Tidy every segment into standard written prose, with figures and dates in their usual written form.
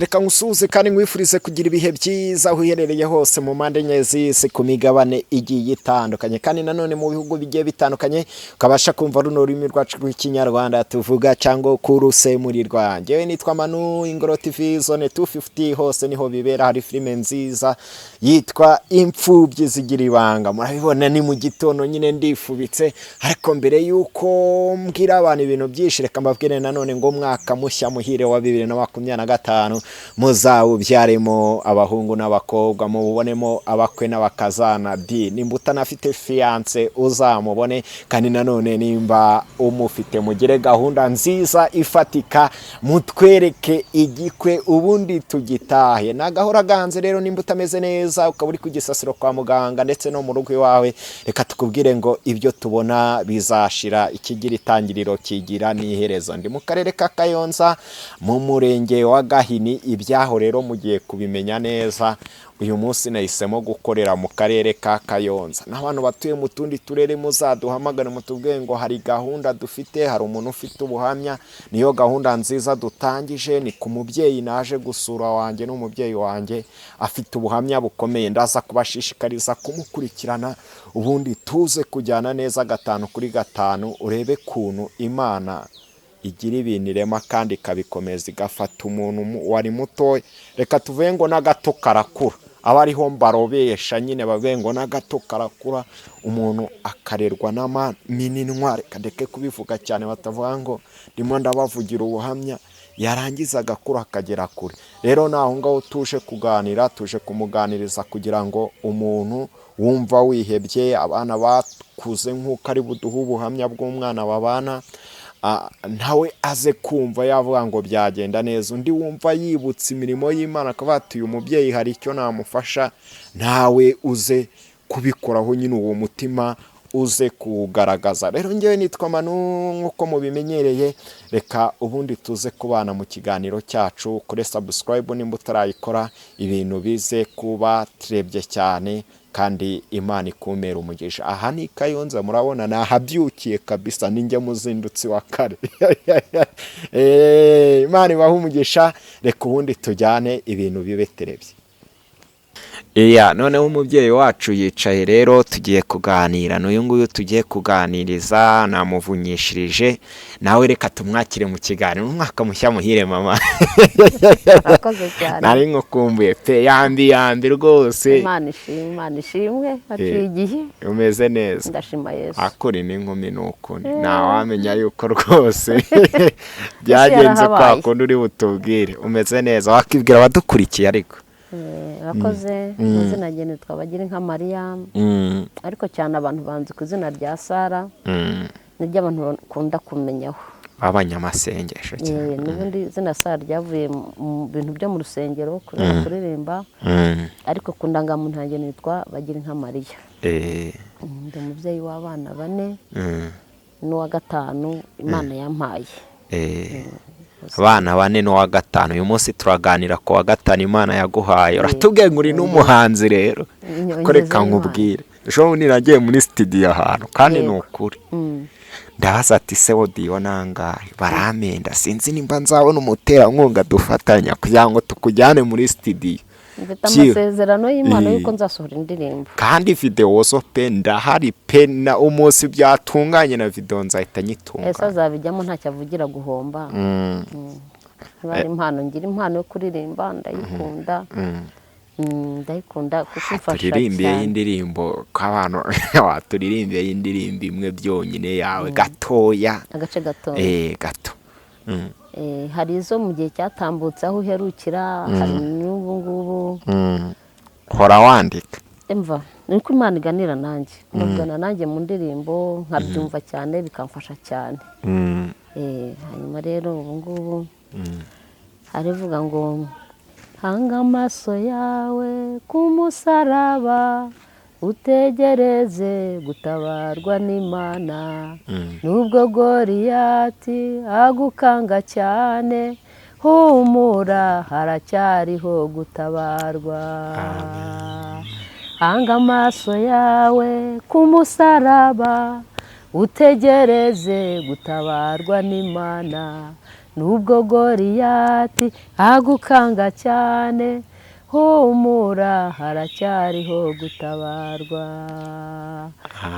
Reka ngusuhuze kandi nkwifurize kugira ibihe byiza aho uherereye hose mu mpande enye z'isi ku migabane igiye itandukanye kandi nanone mu bihugu bigiye bitandukanye ukabasha kumva runo rurimi rwacu rw'ikinyarwanda tuvuga cyangwa kurusemurirwa. Njyewe nitwa Manu, Ingoro TV Zone 250 hose niho bibera. Hari filime nziza yitwa Imfubyi zigira ibanga, murabibona ni mu gitondo nyine ndifubitse, ariko mbere yuko mbwira abantu ibintu byinshi reka mbabwire nanone ngo mwaka mushya muhire wa 2025 muzawubyaremo abahungu n'abakobwa, mubonemo abakwe n'abakazana nimba utanafite fiance uzamubone, kandi nanone nimba umufite mugire gahunda nziza ifatika mutwereke igikwe ubundi tugitahe. Nagahora ganze rero nimba utameze neza ukaba uri kugisasiro kwa muganga ndetse no mu rugo iwawe, reka tukubwire ngo ibyo tubona bizashira, ikigira itangiriro kigira n'iherezo. Ndi mu karere ka Kayonza mu murenge wa Gahini. Ibyaho rero mugiye kubimenya neza. Uyu munsi nahisemo gukorera mu karere ka Kayonza, n'abantu batuye mu tundi turere muzaduhamagara mutubwiye ngo hari gahunda dufite, hari umuntu ufite ubuhamya. Niyo gahunda nziza dutangije, ni ku mubyeyi naje gusura wanjye n'umubyeyi wanjye afite ubuhamya bukomeye. Ndaza kubashishikariza kumukurikirana ubundi tuze kujyana neza 5 kuri 5, urebe kuntu Imana igira ibintu irema kandi ikabikomeza igafata umuntu wari muto. Reka tuvuye ngo n'agato karakura, aba ariho mbarobesha nyine bavuye ngo n'agato karakura, umuntu akarerwa n'amaminwa. Reka ndeke kubivuga cyane, batavuga ngo ndimo ndabavugira ubuhamya, yarangiza agakura akagera kure. Rero naho ngaho tuje kuganira, tuje kumuganiriza kugira ngo umuntu wumva wihebye, abana bakuze nk'uko ari buduhe ubuhamya bw'umwana babana, ntawe aze kumva yavuga ngo byagenda neza. Undi wumva yibutse imirimo y'Imana akavuga ati uyu mubyeyi hari icyo namufasha, ntawe uze kubikoraho nyine uwo mutima uze kugaragaza. Rero njyewe nitwa Manu nk'uko mubimenyereye, reka ubundi tuze kubana mu kiganiro cyacu. Kuri subscribe nimba utarayikora, ibintu bize kuba trebye cyane kandi Imana ikumera umugisha. Aha ni Kayonza, murabona nahabyukiye kabisa, ninjye muzindutsi wa kare. Imana ibahe umugisha. Reka ubundi tujyane ibintu bibe terebye. Noneho umubyeyi wacu yicaye rero tugiye kuganira. N'uyu nguyu tugiye kuganiriza namuvunyishirije, nawe reka tumwakire mu kiganiro. Umwaka mushya muhire mama. Nari nkukumbuye pe, yambi rwose. Imana ishimwe haciye igihe. Umeze neza? Ndashima Yesu. Akuri n'inkumi nuko ntawamenya yuko rwose byagenze kwa kundi uri butubwire. Umeze neza? Wakibwira abadukurikiye ariko? Rakoze izina gene twabagira nka Maria, ariko cyane abantu banzi ku izina rya Sara, niryo abantu bakunda kumenyaho abanyamasengesho cyane. N'ubundi izina Sara ryavuye mu bintu byo mu rusengero kuririmba, ariko ku ndangamuntu yanjye nitwa bagira nka Maria. Ndi umubyeyi w'abana 4 n'uwa 5 Imana yampaye. Abana 4 n'uwa 5. Uyu munsi turaganira ku wa 5 Imana yaguhaye. Uratubwiye ngo uri n'umuhanzi rero, ko reka nkubwire. Ejo niragiye muri studio ahantu kandi ni ukuri. Ndabaza ati se Odiyo nangahe? Baramenda, sinzi nimba nzabona umuterankunga dufatanya kugira ngo tukujyane muri studio. Mfite amasezerano y'Imana yuko nzasohora indirimbo, kandi video zo pe ndahari pe, na umunsi byatunganye na video nzahita nyitunga. Ese azabijyamo ntacyo avugira guhomba. Bari impano, ngira impano yo kuririmba, ndayikunda. Ndayikunda kuko ifasha. Turirimbiye y'indirimbo k'abantu waturirimbiye y'indirimbo imwe byonyine yawe gatoya, agace gato. Gato. Hari izo mu gihe cyatambutse aho uherukira, hari n'ubu ngubu. Hora wandika. Emva niko Imana iganira nanjye, mugana nanjye mu ndirimbo nkabyumva cyane bikamfasha cyane. Hanyuma rero ubu ngubu harivuga ngo hanga amaso yawe ku musaraba, utegereze gutabarwa n'Imana. Nubwo Goliyati agukanga cyane, humura haracyariho gutabarwa. Hanga amaso yawe ku musaraba, utegereze gutabarwa n'Imana. nubwo Goliyati agukanga cyane, humura haracyariho gutabarwa.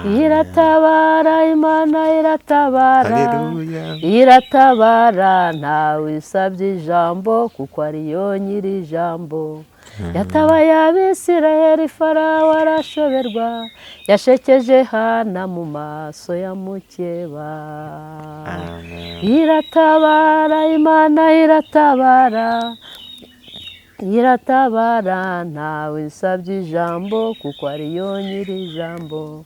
Iratabara, Imana iratabara, Haleluya. iratabara, ntawe isabye ijambo kuko ariyo nyiri ijambo. Yatabaye Abisirayeli, Farawo arashoberwa, yashekeje Hana mu maso ya mukeba. Iratabara, Imana iratabara, iratabara, ntawe isabye ijambo kuko ariyo nyiri ijambo.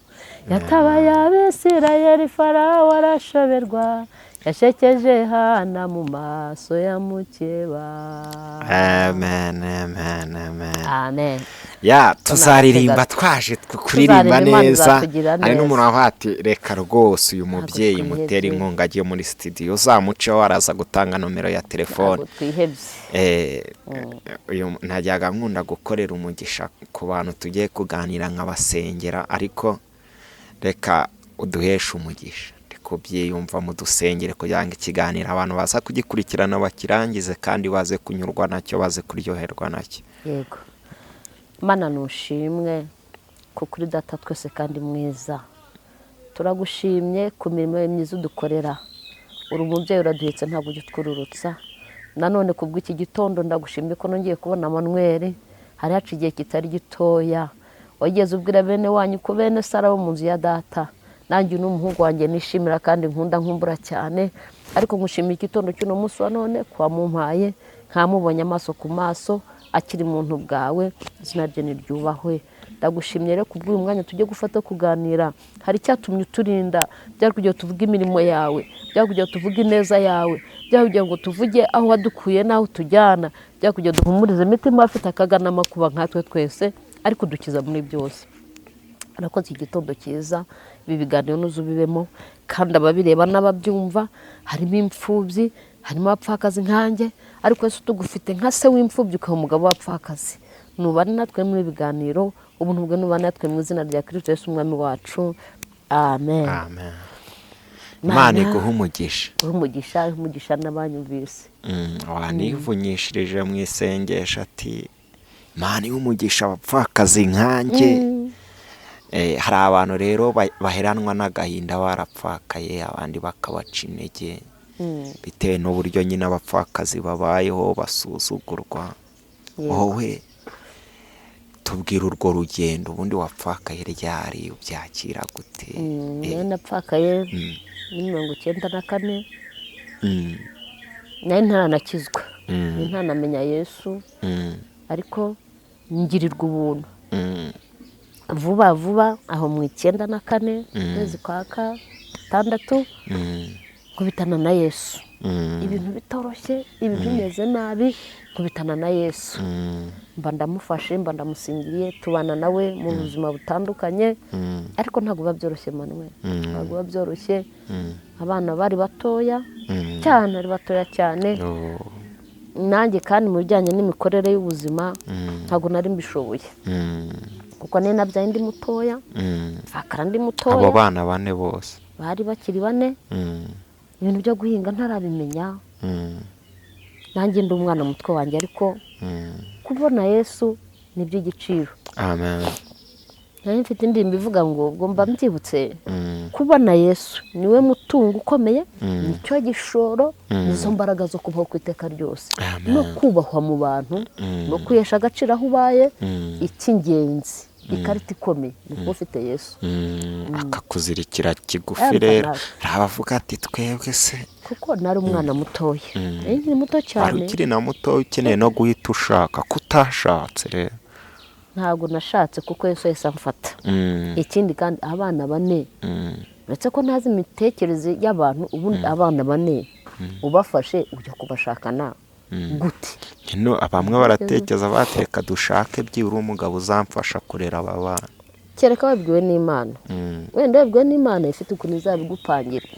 Yatabaye Abisirayeli, Farawo arashoberwa, yashekeje Hana mu maso ya mukeba. Amen, amen, amen. Amen. Ya tuzaririmba twaje kuririmba Tuzaririmba, neza. izatugirira Hari neza. n'umuntu aho ati reka rwose uyu mubyeyi twihebye. mutera inkunga agiye muri studio uzamuceho araza gutanga nomero ya telefone. Ntabwo twihebye. Uyu ntajyaga nkunda gukorera umugisha ku bantu tugiye kuganira nk'abasengera, ariko reka uduheshe umugisha kubyiyumva mu dusengere kugira ngo ikiganiro abantu baza kugikurikirana bakirangize kandi baze kunyurwa nacyo, baze kuryoherwa nacyo. Yego, Mana nushimwe kuko uri data twese kandi mwiza. Turagushimye ku mirimo myiza udukorera. Uri umubyeyi uraduhetse ntabwo ujya utwururutsa. Nanone kubw'iki gitondo ndagushimye ko nongeye kubona Manuel, hari haca igihe kitari gitoya. Wageze ubwira bene wanyu ko bene Sara bo mu nzu ya data. Nanjye n'umuhungu wanjye nishimira kandi nkunda nkumbura cyane, ariko ngushimiye igitondo cy'uno munsi wa none kwa mumpaye, nkamubonye amaso ku maso akiri muntu bwawe, izina rye niryubahwe. Ndagushimye rero kubw'uyu mwanya tujye gufata kuganira. Hari icyatumye uturinda, byari kugira ngo tuvuge imirimo yawe, byari kugira ngo tuvuge ineza yawe, byari kugira ngo tuvuge aho wadukuye n'aho tujyana, byari kugira ngo duhumurize imitima afite akaga n'amakuba nkatwe twese, ariko dukiza muri byose. Arakoze igitondo cyiza, ibi biganiro n'uzubibemo kandi ababireba n'ababyumva. Harimo imfubyi, harimo abapfakazi nkanjye, ariko Yesu tugufite nka se w'imfubyi ukaba umugabo w'abapfakazi. Nubane natwe muri biganiro, ubuntu bwe nubane natwe mu izina rya Kristo Yesu umwami wacu. Amen. Amen. Imana iguhe umugisha. Umugisha n'abanyumvise. Wanivunyishirije mu isengesho ati Imana iha umugisha abapfakazi nkanjye. Hari abantu rero baheranwa n'agahinda barapfakaye, abandi bakabaca intege bitewe n'uburyo nyine abapfakazi babayeho basuzugurwa. Wowe tubwira urwo rugendo, ubundi wapfakaye ryari, ubyakira gute? Napfakaye muri 1994, nari ntaranakizwa, ntaramenya Yesu, ariko ngirirwa ubuntu vuba aho mu 94 kwezi kwa gatandatu kubitana na Yesu. Ibintu bitoroshye, ibi bimeze nabi, kubitana na Yesu. Mba ndamufashe, mba ndamusingiriye, tubana nawe mu buzima butandukanye, ariko ntabwo biba byoroshye Manuel, ntabwo biba byoroshye. Abana bari batoya cyane, ari batoya cyane. Nanjye kandi mu bijyanye n'imikorere y'ubuzima ntabwo nari mbishoboye, kuko nari nabyaye ndi mutoya, mfakara ndi mutoya. Abo bana bane bose bari bakiri bane. Ibintu byo guhinga ntarabimenya, nanjye ndi umwana mutwe wanjye, ariko kubona Yesu ni iby'igiciro. Amen. Nari mfite indirimbo ivuga ngo ngomba mbyibutse kubona Yesu niwe mutungo ukomeye, nicyo gishoro, nizo mbaraga zo kubaho ku iteka ryose, no kubahwa mu bantu, no kwihesha agaciro aho ubaye. Icy'ingenzi, ikarita ikomeye ni kuba ufite Yesu, akakuzirikira kigufi. Rero abavuga ati twebwe se, kuko nari umwana mutoya, nkiri muto cyane, wari ukiri na muto ukeneye no guhita ushaka, kutashatse rero. Ntabwo nashatse kuko Yesu yahise amfata. Ikindi kandi abana bane, uretse ko ntazi imitekerereze y'abantu, ubundi abana bane ubafashe ujya kubashakana gute? Bamwe baratekereza bateka dushake byibura umugabo uzamfasha kurera aba bana. Kereka wabwiwe n'Imana, wenda wabwiwe n'Imana ifite ukuntu izabigupangira,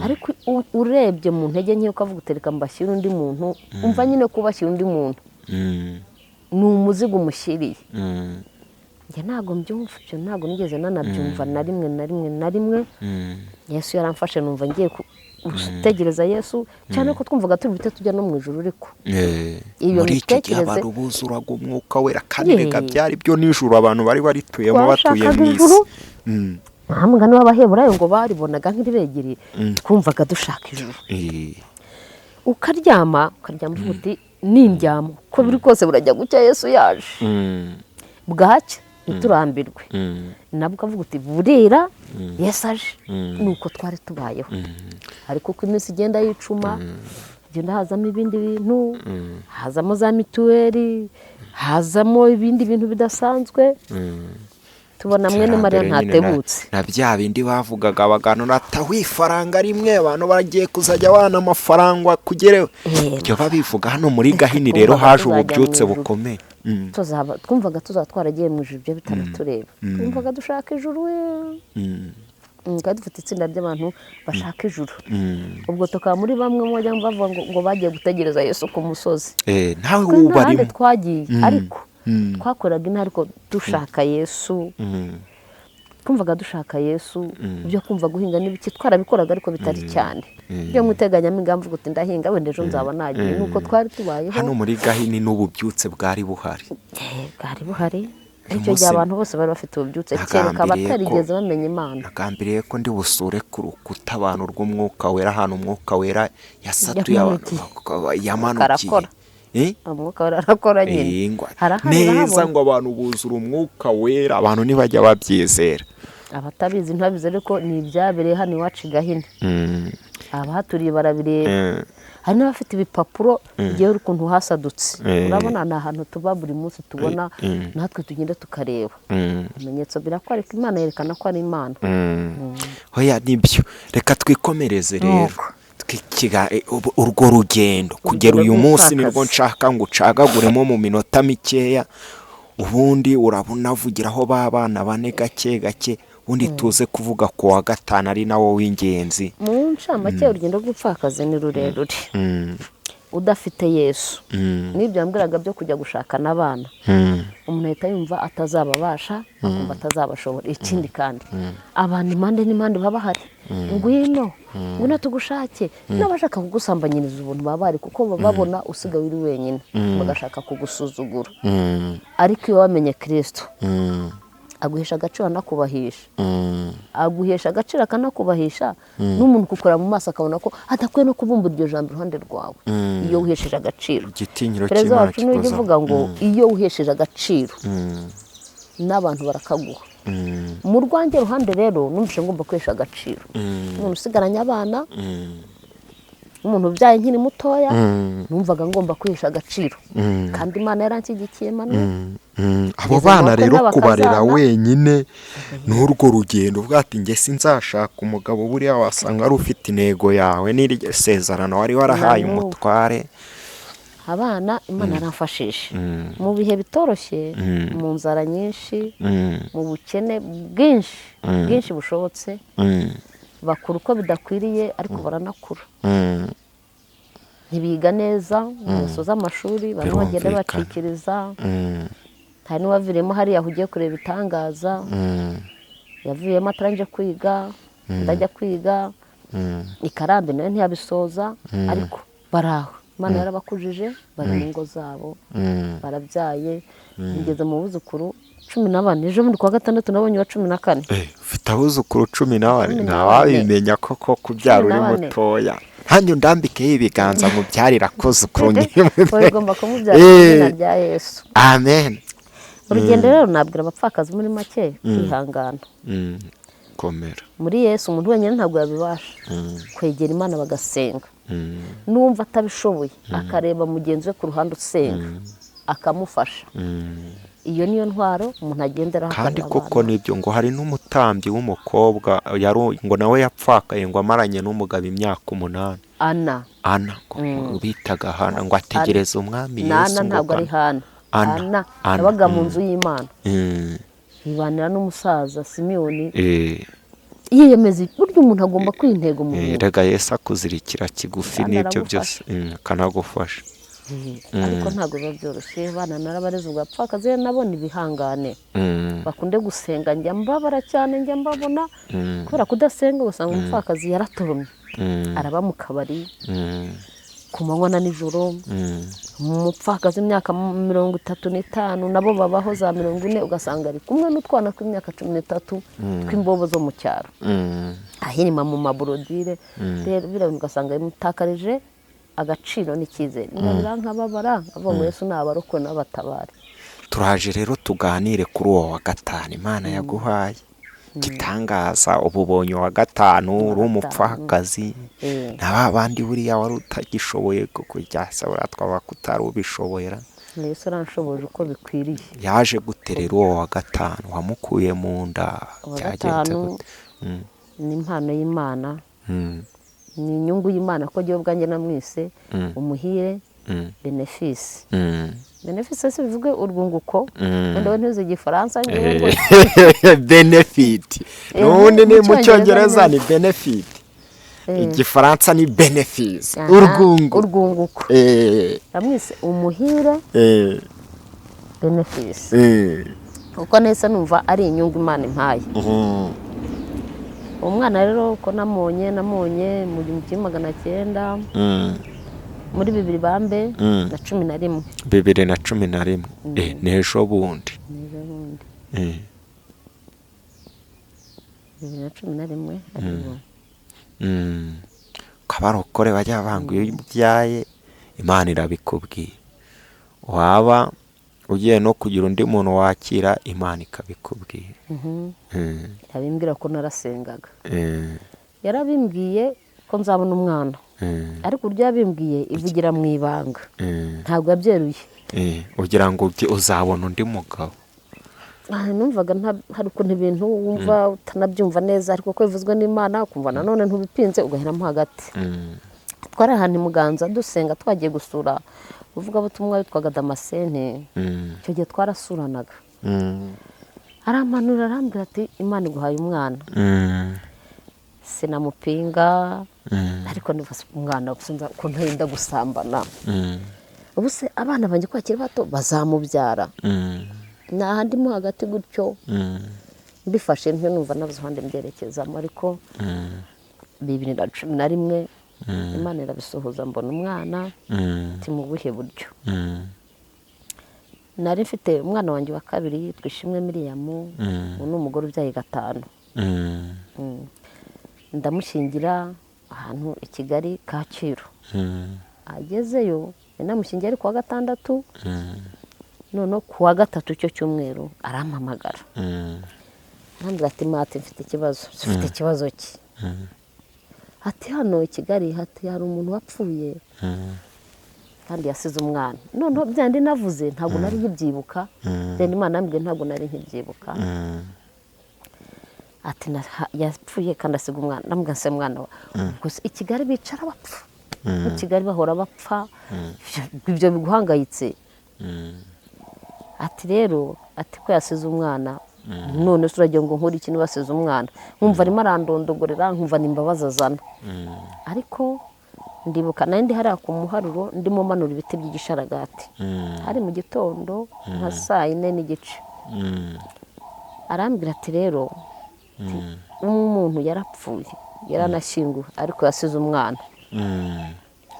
ariko urebye mu ntege nke ukavuga utereka mbashyira undi muntu, umva nyine kubashyira undi muntu ni umuzigo umushyiriye. njye ntabwo mbyumva ibyo, ntabwo nigeze nanabyumva na rimwe. Yesu yaramfashe numva ngiye gutegereza Yesu, cyane ko twumvaga turi bite tujya no mu ijuru, ariko iyo muri icyo gihe abantu buzuraga umwuka wera, kandi reka byari byo nijoro abantu bari barituyemo batuye mu isi. nta mugani w'Abaheburayo ngo baribonaga nk'iribegereye, twumvaga dushaka ijuru. ukaryama uvuga uti nindyama uko biri kose burajya gucya Yesu yaje, bwacya ntiturambirwe, nabwo ukavuga uti burira Yesu aje. nuko twari tubayeho, ariko uko iminsi igenda yicuma, igenda hazamo ibindi bintu, hazamo za mituweli, hazamo ibindi bintu bidasanzwe, tubona mwene Mariya ntatebutse. na bya bindi bavugaga abaganura ataho ifaranga rimwe abantu bagiye kuzajya wana amafaranga kugereho, ibyo babivuga hano muri Gahini. Rero haje ububyutse bukomeye. twumvaga tuzaba twaragiye mu ijuru, ibyo bitaratureba. twumvaga dushaka ijuru, kandi dufite itsinda ry'abantu bashaka ijuru. ubwo tukaba muri bamwe mujya bavuga ngo bagiye gutegereza Yesu ku musozi. nawe wubarimo twagiye, ariko twakoraga ina, ariko dushaka Yesu. twumvaga dushaka Yesu, ibyo kumva guhinga n'ibiki twarabikoraga, ariko bitari cyane. ibyo mwiteganyamigambi uti ndahinga wenda ejo nzaba nagiye, nuko twari tubayeho. hano muri Gahini n'ububyutse bwari buhari. bwari buhari. icyo gihe abantu bose bari bafite ububyutse, kereka abatarigeze bamenya Imana. nagambiriye ko ndi busure ku rukuta abantu rw'umwuka wera, ahantu umwuka wera yasatuye yamanukiye. umwuka wera arakora nyine, neza ngo abantu buzura umwuka wera, abantu ntibajya babyizera. abatabizi ntabizi, ariko ni ibyabereye hano iwacu i Gahini. abahaturiye barabireba, hari n'abafite ibipapuro bigiye ukuntu hasadutse. urabona ni ahantu tuba buri munsi tubona, natwe tugenda tukareba ibimenyetso birakwereka Imana, yerekana ko ari Imana. hoya nibyo, reka twikomereze rero urwo rugendo kugera uyu munsi nirwo nshaka ngo ucagaguremo mu minota mikeya, ubundi urabona avugiraho b'abana bane gake gake, ubundi tuze kuvuga ku wa gatanu ari nawo w'ingenzi. mu ncamake urugendo rw'ubupfakazi ni rurerure. udafite Yesu n'ibyo yambwiraga byo kujya gushakana abana, umuntu ahita yumva atazababasha, akumva atazabashobora. ikindi kandi abantu impande n'impande baba bahari, ngwino tugushake, n'abashaka kugusambanyiriza ubuntu baba bahari, kuko babona usigaye uri wenyine, bagashaka kugusuzugura. ariko iyo wamenye Kristo, aguhesha agaciro anakubahisha, aguhesha agaciro akanakubahisha, n'umuntu kukora mu maso akabona ko adakwiye no kubumbura iryo jambo iruhande rwawe. iyo uhesheje agaciro, perezida wacu niwe uvuga ngo iyo uhesheje agaciro n'abantu barakaguha. mu rwanjye ruhande rero numvise ngomba kwesha agaciro. umuntu usigaranye abana, umuntu ubyaye nkiri mutoya, numvaga ngomba kwihesha agaciro, kandi Imana yaranshyigikiye manu. abo bana rero kubarera wenyine n'urwo rugendo bwati nge sinzashaka umugabo, buriya wasanga ari ufite intego yawe n'iryo sezerano wari warahaye umutware. abana Imana yaramfashije mu bihe bitoroshye, mu nzara nyinshi, mu bukene bwinshi bushobotse. bakura uko bidakwiriye, ariko baranakura. ntibiga neza, basoza amashuri, bamwe bagenda bacikiriza. hari n'uwaviremo hariya ugiye kureba ibitangaza, yavuyemo atarangije kwiga, ndajya kwiga, ikarambi nayo ntiyabisoza, ariko baraho. Imana yarabakujije, bari mu ngo zabo, barabyaye. ngeze mu buzukuru 14. ejo bundi kuwa gatandatu nabonye wa 14. ufite abuzukuru 14? ntawabimenya koko kubyara uri mutoya. hanyuma ndambikeho ibiganza mu byarira kozukuru nyine. ugomba kumubyara mu izina rya Yesu. amen. urugendo rero nabwira abapfakazi muri make kwihangana. komera muri Yesu umuntu wenyine ntabwo yabibasha. kwegera Imana bagasenga, numva atabishoboye akareba mugenzi we ku ruhande usenga akamufasha. iyo niyo ntwaro umuntu agenderaho. kandi koko nibyo ngo hari n'umutambyi w'umukobwa ngo nawe yapfakaye, ngo amaranye n'umugabo imyaka 8. Ana bitaga Hana, ngo ategereze umwami Yesu. Ana ntabwo ari Hana. Ana yabaga mu nzu y'Imana, yibanira n'umusaza Simiyoni. yiyemeza buryo umuntu agomba kwintego mu muntu. rega Yesu akuzirikira kigufi n'ibyo byose akanagufasha. ariko ntabwo biba byoroshye. Abana narabareze ubwapfakazi nabo ntibihangane bakunde gusenga, njya mbabara cyane, njya mbabona kubera kudasenga ugasanga umupfakazi yaratoromye araba mu kabari ku manywa na nijoro. Umupfakazi imyaka 35 nabo babaho za 40, ugasanga ari kumwe n'utwana tw'imyaka 13 tw'imbobo zo mu cyaro ahirima mu maburodire. Rero birabona ugasanga mutakarije agaciro n'icyizere. Nkababara ngo Yesu nabaroko n'abatabare. Turaje rero tuganire kuri uwo wa gatanu Imana yaguhaye gitangaza. Ububonye wa gatanu uri umupfakazi na bandi buriya wari utagishoboye kujya sabura twaba kutari ubishoboyera. Yesu aranshoboje uko bikwiriye. Yaje guterera uwo wa gatanu wamukuye mu nda byagenze gute? Ni impano y'Imana, ni inyungu y'Imana ko giye ubwanjye namwise umuhire benefice. Benefice se bivuge urwunguko, wenda ntuzi igifaransa ngo benefit. Nundi ni mu cyongereza ni benefit, igifaransa ni benefice, urwunguko. Namwise umuhire benefice kuko nese numva ari inyungu Imana impaye. Umwana rero uko namonye mu 1900 muri 2011 n'ejo bundi 2011 kabarokore bajya banguye ibyaye Imana irabikubwiye. Waba ugiye no kugira undi muntu wakira Imana ikabikubwira. Yabimbwira ko narasengaga, yarabimbwiye ko nzabona umwana, ariko urya yabimbwiye ivugira mu ibanga, ntabwo yabyeruye. Ugira ngo uzabona undi mugabo. Numvaga hari ukuntu ibintu wumva utanabyumva neza, ariko ko bivuzwe n'Imana ukumva nanone ntubipinze ugahiramo hagati. Twari ahantu Muganza dusenga, twagiye gusura uvugabutumwa witwaga Damascene. Icyo gihe twarasuranaga, aramanura arambwira ati Imana iguhaye umwana. Sinamupinga, ariko nivase umwana ukunza ko ntenda gusambana. Ubu se abana banjye kwakira bato bazamubyara, ndimo hagati gutyo mbifashe ntyo numva nabuze hande mbyerekezamo. Ariko 2011 Imana irabisohoza, mbona umwana ati mu buhe buryo. Nari mfite umwana wanjye wa kabiri twishimwe Miriam, n'umugore ubyaye 5. Ndamushingira ahantu i Kigali Kacyiru. Agezeyo namushingiye ari kuwa 6, none kuwa 3 cyo cyumweru arampamagara. Arambwira ati mate mfite ikibazo ki. Ati hano i Kigali hari umuntu wapfuye kandi yasize umwana. None byandi navuze ntabwo nari nkibyibuka, then Imana ambwiye ntabwo nari nkibyibuka. Ati yapfuye kandi asiga umwana. Ndambwira se mwana wa gusa i Kigali bicara bapfa, mu Kigali bahora bapfa, ibyo biguhangayitse. Ati rero ati ko yasize umwana, none suragiye ngo nkuri ikintu basize umwana. Nkumva arimo arandondogorera, nkumva nimbabaza zana. Ariko ndibuka nandi hari ku muharuro ndimo manura ibiti by'igisharagati, hari mu gitondo nka 4:30. Arambwira ati rero umuntu yarapfuye yaranashyinguwe ariko yasize umwana.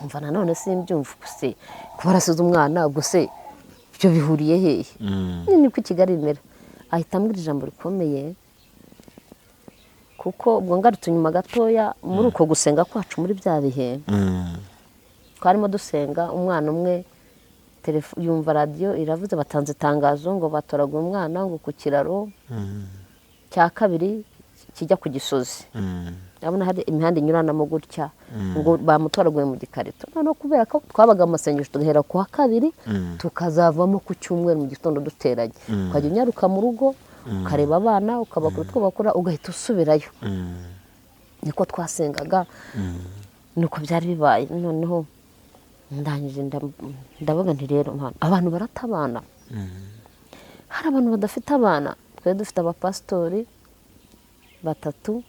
Mva nanone simbyumva se kuba arasize umwana, ubwo se byo bihuriye hehe? Ni ko Kigali imera. Ahita ambwira ijambo rikomeye, kuko ubwo ngarutse nyuma gatoya muri uko gusenga kwacu muri bya bihe. Twarimo dusenga, umwana umwe yumva radio iravuze batanze itangazo ngo batoraguye umwana ngo ku kiraro cya kabiri kijya ku Gisozi. Ndabona hari imihanda inyuranamo gutya, ngo bamutoraguye mu gikarito. None kubera ko twabaga amasengesho tugahera ku wa kabiri tukazavamo ku cyumweru mu gitondo duteranye, ukajya unyaruka mu rugo ukareba abana ukabakora utwo bakora ugahita usubirayo. Niko twasengaga, nuko byari bibaye. Noneho ndangije ndavuga nti rero abantu baratabana, hari abantu badafite abana. Twe dufite abapastori 3,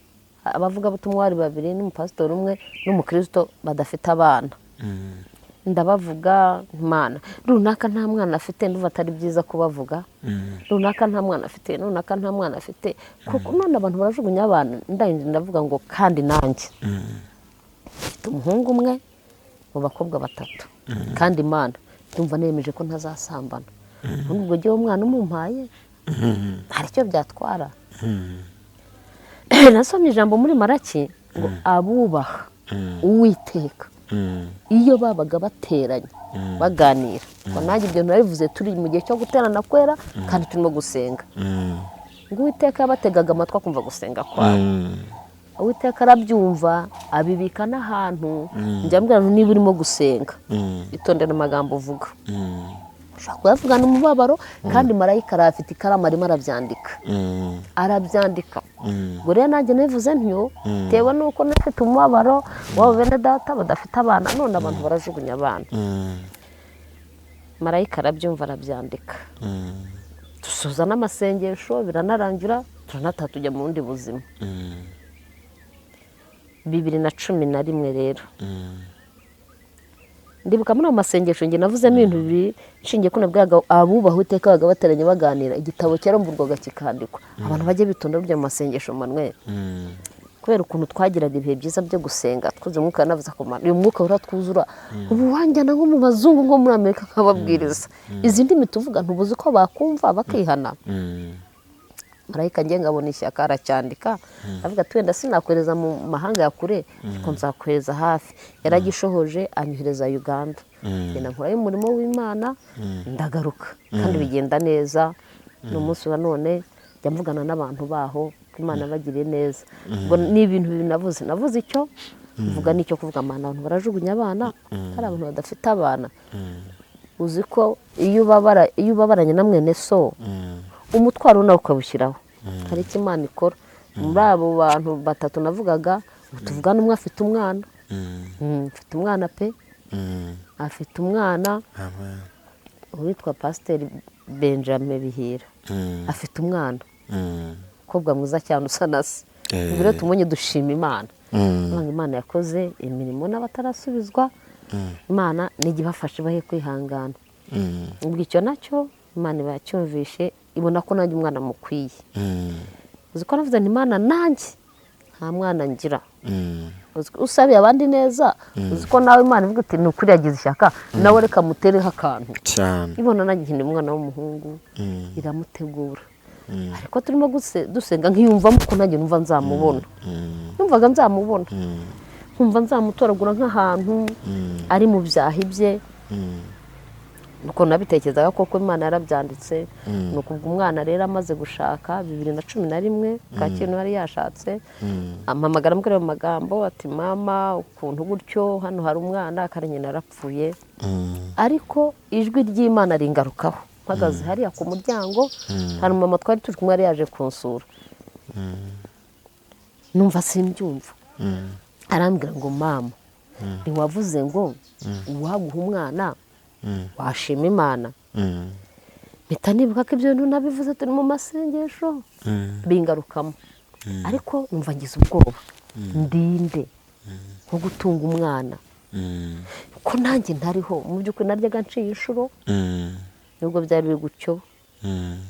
abavuga butumwa 2 n'umupastori umwe n'umukristo badafite abana. ndabavuga Imana runaka nta mwana afite ndumva atari byiza kubavuga runaka nta mwana afite runaka nta mwana afite kuko none abantu barajugunya abana ndavuga ngo kandi nanjye mfite umuhungu umwe mu bakobwa 3 kandi Imana ndumva nemeje ko ntazasambana ubwo gihe umwana umumpaye hari icyo byatwara. Nasomye ijambo muri Maraki ngo abubaha Uwiteka iyo babaga bateranye baganira ngo nanjye ibyo narivuze turi mu gihe cyo guterana kwera kandi turimo gusenga ngo Uwiteka yabategaga amatwi akumva gusenga kwabo. Uwiteka arabyumva abibika n'ahantu njya mbwira niba urimo gusenga itondera amagambo uvuga ushobora kuyavugana umubabaro kandi marayika arafite ikaramu arimo arabyandika ngo rero nanjye nabivuze ntyo tewe nuko nafite umubabaro wabo bene data badafite abana none abantu barajugunya abana marayika arabyumva arabyandika dusoza n'amasengesho biranarangira turanataha tujya mu bundi buzima. 2011 rero ndibuka muri amasengesho nge navuzemo ibintu bibiri nshingiye ko nabwiraga abubaha Uwiteka baga bateranye baganira igitabo cyaramburwaga kikandikwa abantu bajye bitonda byo mu masengesho Manuel kubera ukuntu twagiraga ibihe byiza byo gusenga twuze umwuka navuze ko uyu mwuka uratwuzura ubu wanjyana nko mu bazungu nko muri Amerika nkababwiriza izindi mituvuga ntubuze ko bakumva bakihana. Marayika ngiye ngabona ishyaka aracyandika avuga ati wenda sinakwereza mu mahanga ya kure ariko nzakwereza hafi. Yaragishohoje anyohereza Uganda ngenda nkora y'umurimo w'Imana ndagaruka kandi bigenda neza. N'umunsi wa none njya mvugana n'abantu baho ko Imana bagiriye neza ngo ni ibintu navuze icyo mvuga n'icyo kuvuga Imana abantu barajugunya abana hari abantu badafite abana uzi ko iyo ubabaranye na mwene so umutwaro nawe ukabushyiraho hari icyo Imana ikora muri abo bantu 3 navugaga tuvugana umwe afite umwana afite umwana pe afite umwana witwa Pasiteri Benjamin Bihira afite umwana kobwa mwiza cyane usa na se rero tumonye dushima Imana Imana yakoze imirimo n'abatarasubizwa Imana nigibafashe bahe kwihangana ubwo icyo nacyo Imana bacyumvishe ibona ko nanjye umwana mukwiye uziko navuze ni Imana nanjye nta mwana ngira usabiye abandi neza uziko nawe Imana ivuga ati ni ukuri yagize ishyaka nawe reka mutereho akantu ibona nanjye ni umwana w'umuhungu iramutegura ariko turimo dusenga nkiyumvamo ko nanjye numva nzamubona numvaga nzamubona nkumva nzamutoragura nk'ahantu ari mu byaha bye nuko nabitekerezaga koko Imana yarabyanditse nuko umwana rero amaze gushaka 2011 Kacyiru yari yashatse ampamagara mukere mu magambo ati mama ukuntu gutyo hano hari umwana akarenye narapfuye ariko ijwi ry'Imana ringarukaho mpagaze hariya ku muryango hari mama twari turi kumwe yari yaje kunsura numva simbyumva arambwira ngo mama ntiwavuze ngo uwaguha umwana washima Imana mpita nibuka ko ibyo bintu nabivuze turi mu masengesho bingarukamo ariko numva ngize ubwoba ndinde nko gutunga umwana ko nanjye ntariho mu by'ukuri naryaga nciye inshuro nubwo byari biri gutyo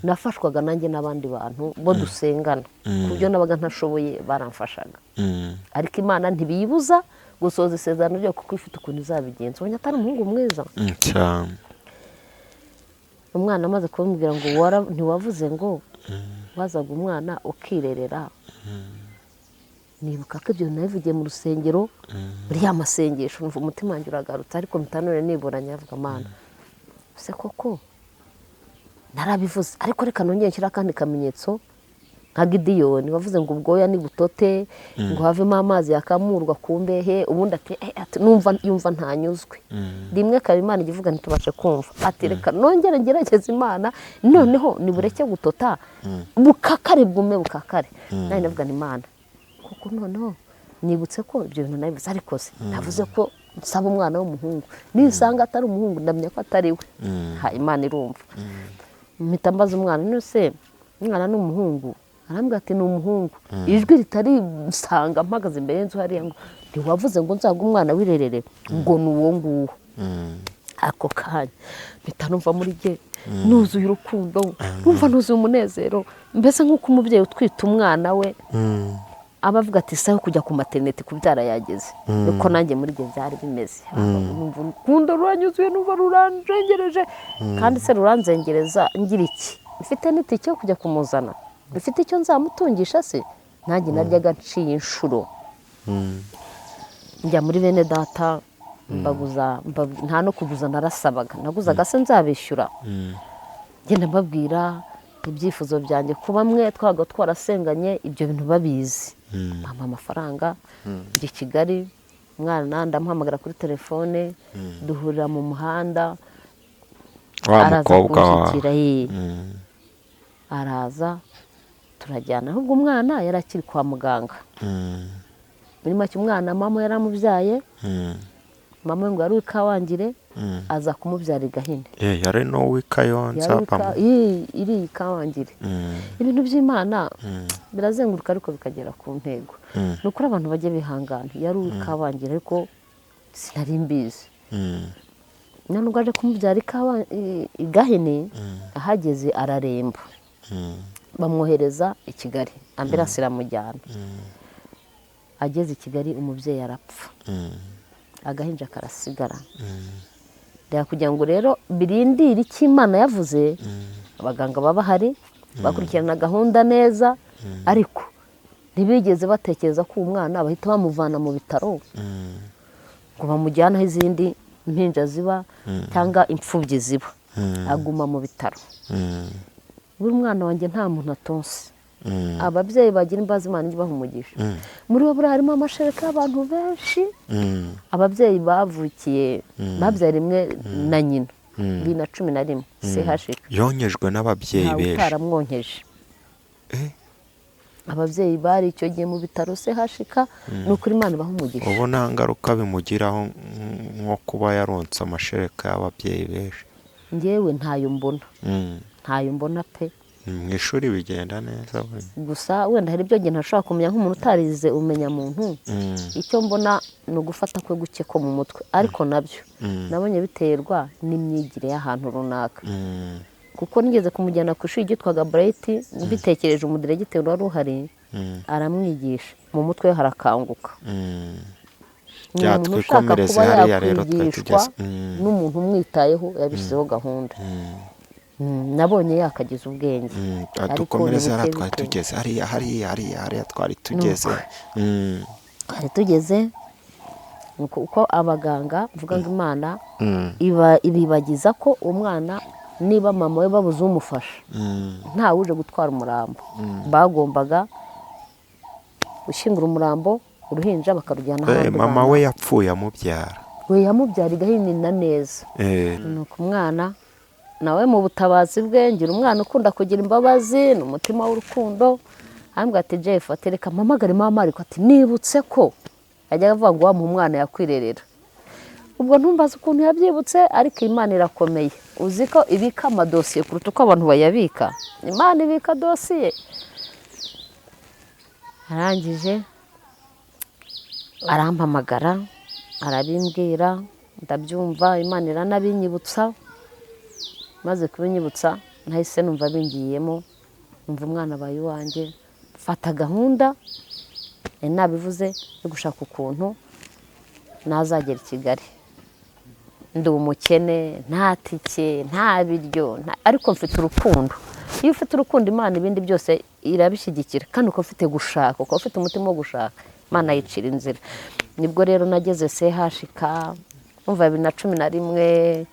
nafashwaga nanjye n'abandi bantu bo dusengana ku byo nabaga ntashoboye baramfashaga ariko Imana ntibiyibuza gusoza isezerano ryo kuko ifite ukuntu izabigenza ubonye atari umuhungu mwiza umwana amaze kumbwira ngo ntiwavuze ngo wazaga umwana ukirerera nibuka ko ibyo nabivugiye mu rusengero muri ya masengesho numva umutima wanjye uragarutse ariko mitanone niburanya avuga Mana se koko narabivuze ariko reka nongeye nshyira kandi kamenyetso nka Gideyoni wavuze ngo ubwoya ni butote ngo havemo amazi yakamurwa ku mbehe ubundi ati yumva ntanyuzwe rimwe kaba Imana igivuga ntitubashe kumva ati reka nongere ngerageze Imana noneho nibureke gutota bukakare bwume bukakare nawe navuga ni Imana kuko noneho nibutse ko ibyo bintu nabivuze ariko se navuze ko nsaba umwana w'umuhungu nisanga atari umuhungu ndamenya ko atari we Imana irumva mpita mbaza umwana nose umwana n'umuhungu arambwira ati ni umuhungu ijwi ritari nsanga mpagaze imbere y'inzu hariya ngo ntiwavuze ngo nzaga umwana wirerere ngo ni uwo nguwo ako kanya mpita numva muri jye nuzuye urukundo, numva nuzuye umunezero, mbese nk'uko umubyeyi utwita umwana we aba avuga ati saho kujya ku materinete kubyara yageze, niko nanjye muri jye byari bimeze. Numva urukundo ruranyuzuye, numva ruranjengereje, kandi se ruranzengereza ngira iki? Mfite n'itike yo kujya kumuzana, mfite icyo nzamutungisha se? Nanjye naryaga nciye inshuro njya muri bene data mbaguza, nta no kuguza narasabaga, naguzaga se nzabishyura, ngenda mbabwira ibyifuzo byanjye, kuba mwe twabaga twarasenganye ibyo bintu babizi, mama amafaranga njya i Kigali, umwana ndamuhamagara kuri telefone, duhurira mu muhanda, wa mukobwa araza turajyana, ahubwo umwana yari akiri kwa muganga. Muri make umwana mama yaramubyaye, mama we ngo yari Kawangire, aza kumubyara i Gahini. yari no w'Ikayonza iri Kawangire. Ibintu by'Imana birazenguruka ariko bikagera ku ntego. Ni ukuri abantu bajye bihangana, yari Kawangire ariko sinari mbizi. None ubwo aje kumubyara i Gahini, ahageze araremba, bamwohereza i Kigali, ambulance iramujyana. Ageze i Kigali umubyeyi arapfa, agahinja karasigara. Reka kugira ngo rero birindire icyo Imana yavuze, abaganga baba bahari bakurikirana gahunda neza, ariko ntibigeze batekereza ko umwana bahita bamuvana mu bitaro ngo bamujyane aho izindi impinja ziba cyangwa imfubyi ziba, aguma mu bitaro. Buri mwana wanjye nta muntu atonse, ababyeyi bagira imbabazi Imana ibaha umugisha. Muri bo buri harimo amashereka y'abantu benshi, ababyeyi bavukiye babyaye rimwe na nyina 2011 CHK, yonyejwe n'ababyeyi benshi, utaramwonkeje. Ababyeyi bari icyo gihe mu bitaro CHK, ni ukuri Imana ibaha umugisha. ubu nta ngaruka bimugiraho nko kuba yaronse amashereka y'ababyeyi benshi? Njyewe ntayo mbona pe. Mu ishuri bigenda neza, gusa wenda hari ibyo ngenda ntashobora kumenya nk'umuntu utarize umenya muntu. Icyo mbona ni ugufata kwe guke ko mu mutwe, ariko nabyo nabonye biterwa n'imyigire y'ahantu runaka. Kuko nigeze kumujyana ku ishuri ryitwaga Bright, mbitekereje umudiregiteri wari uhari aramwigisha, mu mutwe harakanguka. Umuntu ushaka kuba yakwigishwa n'umuntu umwitayeho yabishyizeho gahunda. Nabonye yakagize ubwenge. Dukomereze hariya twari tugeze, hariya twari tugeze uko abaganga mvuga ngo Imana ibibagiza ko umwana niba mama we babuze umufasha, ntawe uje gutwara umurambo, bagombaga gushyingura umurambo, uruhinja bakarujyana ahandi. Mama we yapfuye amubyara, yamubyara i Gahini na neza. Nuko umwana nawe mu butabazi bwe, ngira umwana ukunda kugira imbabazi n'umutima w'urukundo, ambwira ati Jeff, atereka mpamagare mama, ariko ati nibutse ko ajya avuga ngo wamuha umwana yakwirerera. Ubwo ntumbaze ukuntu yabyibutse, ariko Imana irakomeye. Uzi ko ibika amadosiye kuruta uko abantu bayabika. Imana ibika dosiye. Arangije arampamagara, arabimbwira, ndabyumva, Imana iranabinyibutsa. Maze kubinyibutsa nahise numva bingiyemo, numva umwana abaye iwanjye, mfata gahunda nabivuze yo gushaka ukuntu nazagera i Kigali. Ndi umukene, nta tike, nta biryo, ariko mfite urukundo. Iyo ufite urukundo Imana ibindi byose irabishyigikira, kandi uko ufite gushaka, uko ufite umutima wo gushaka, Imana yicira inzira. Nibwo rero nageze CHK, umva 2011,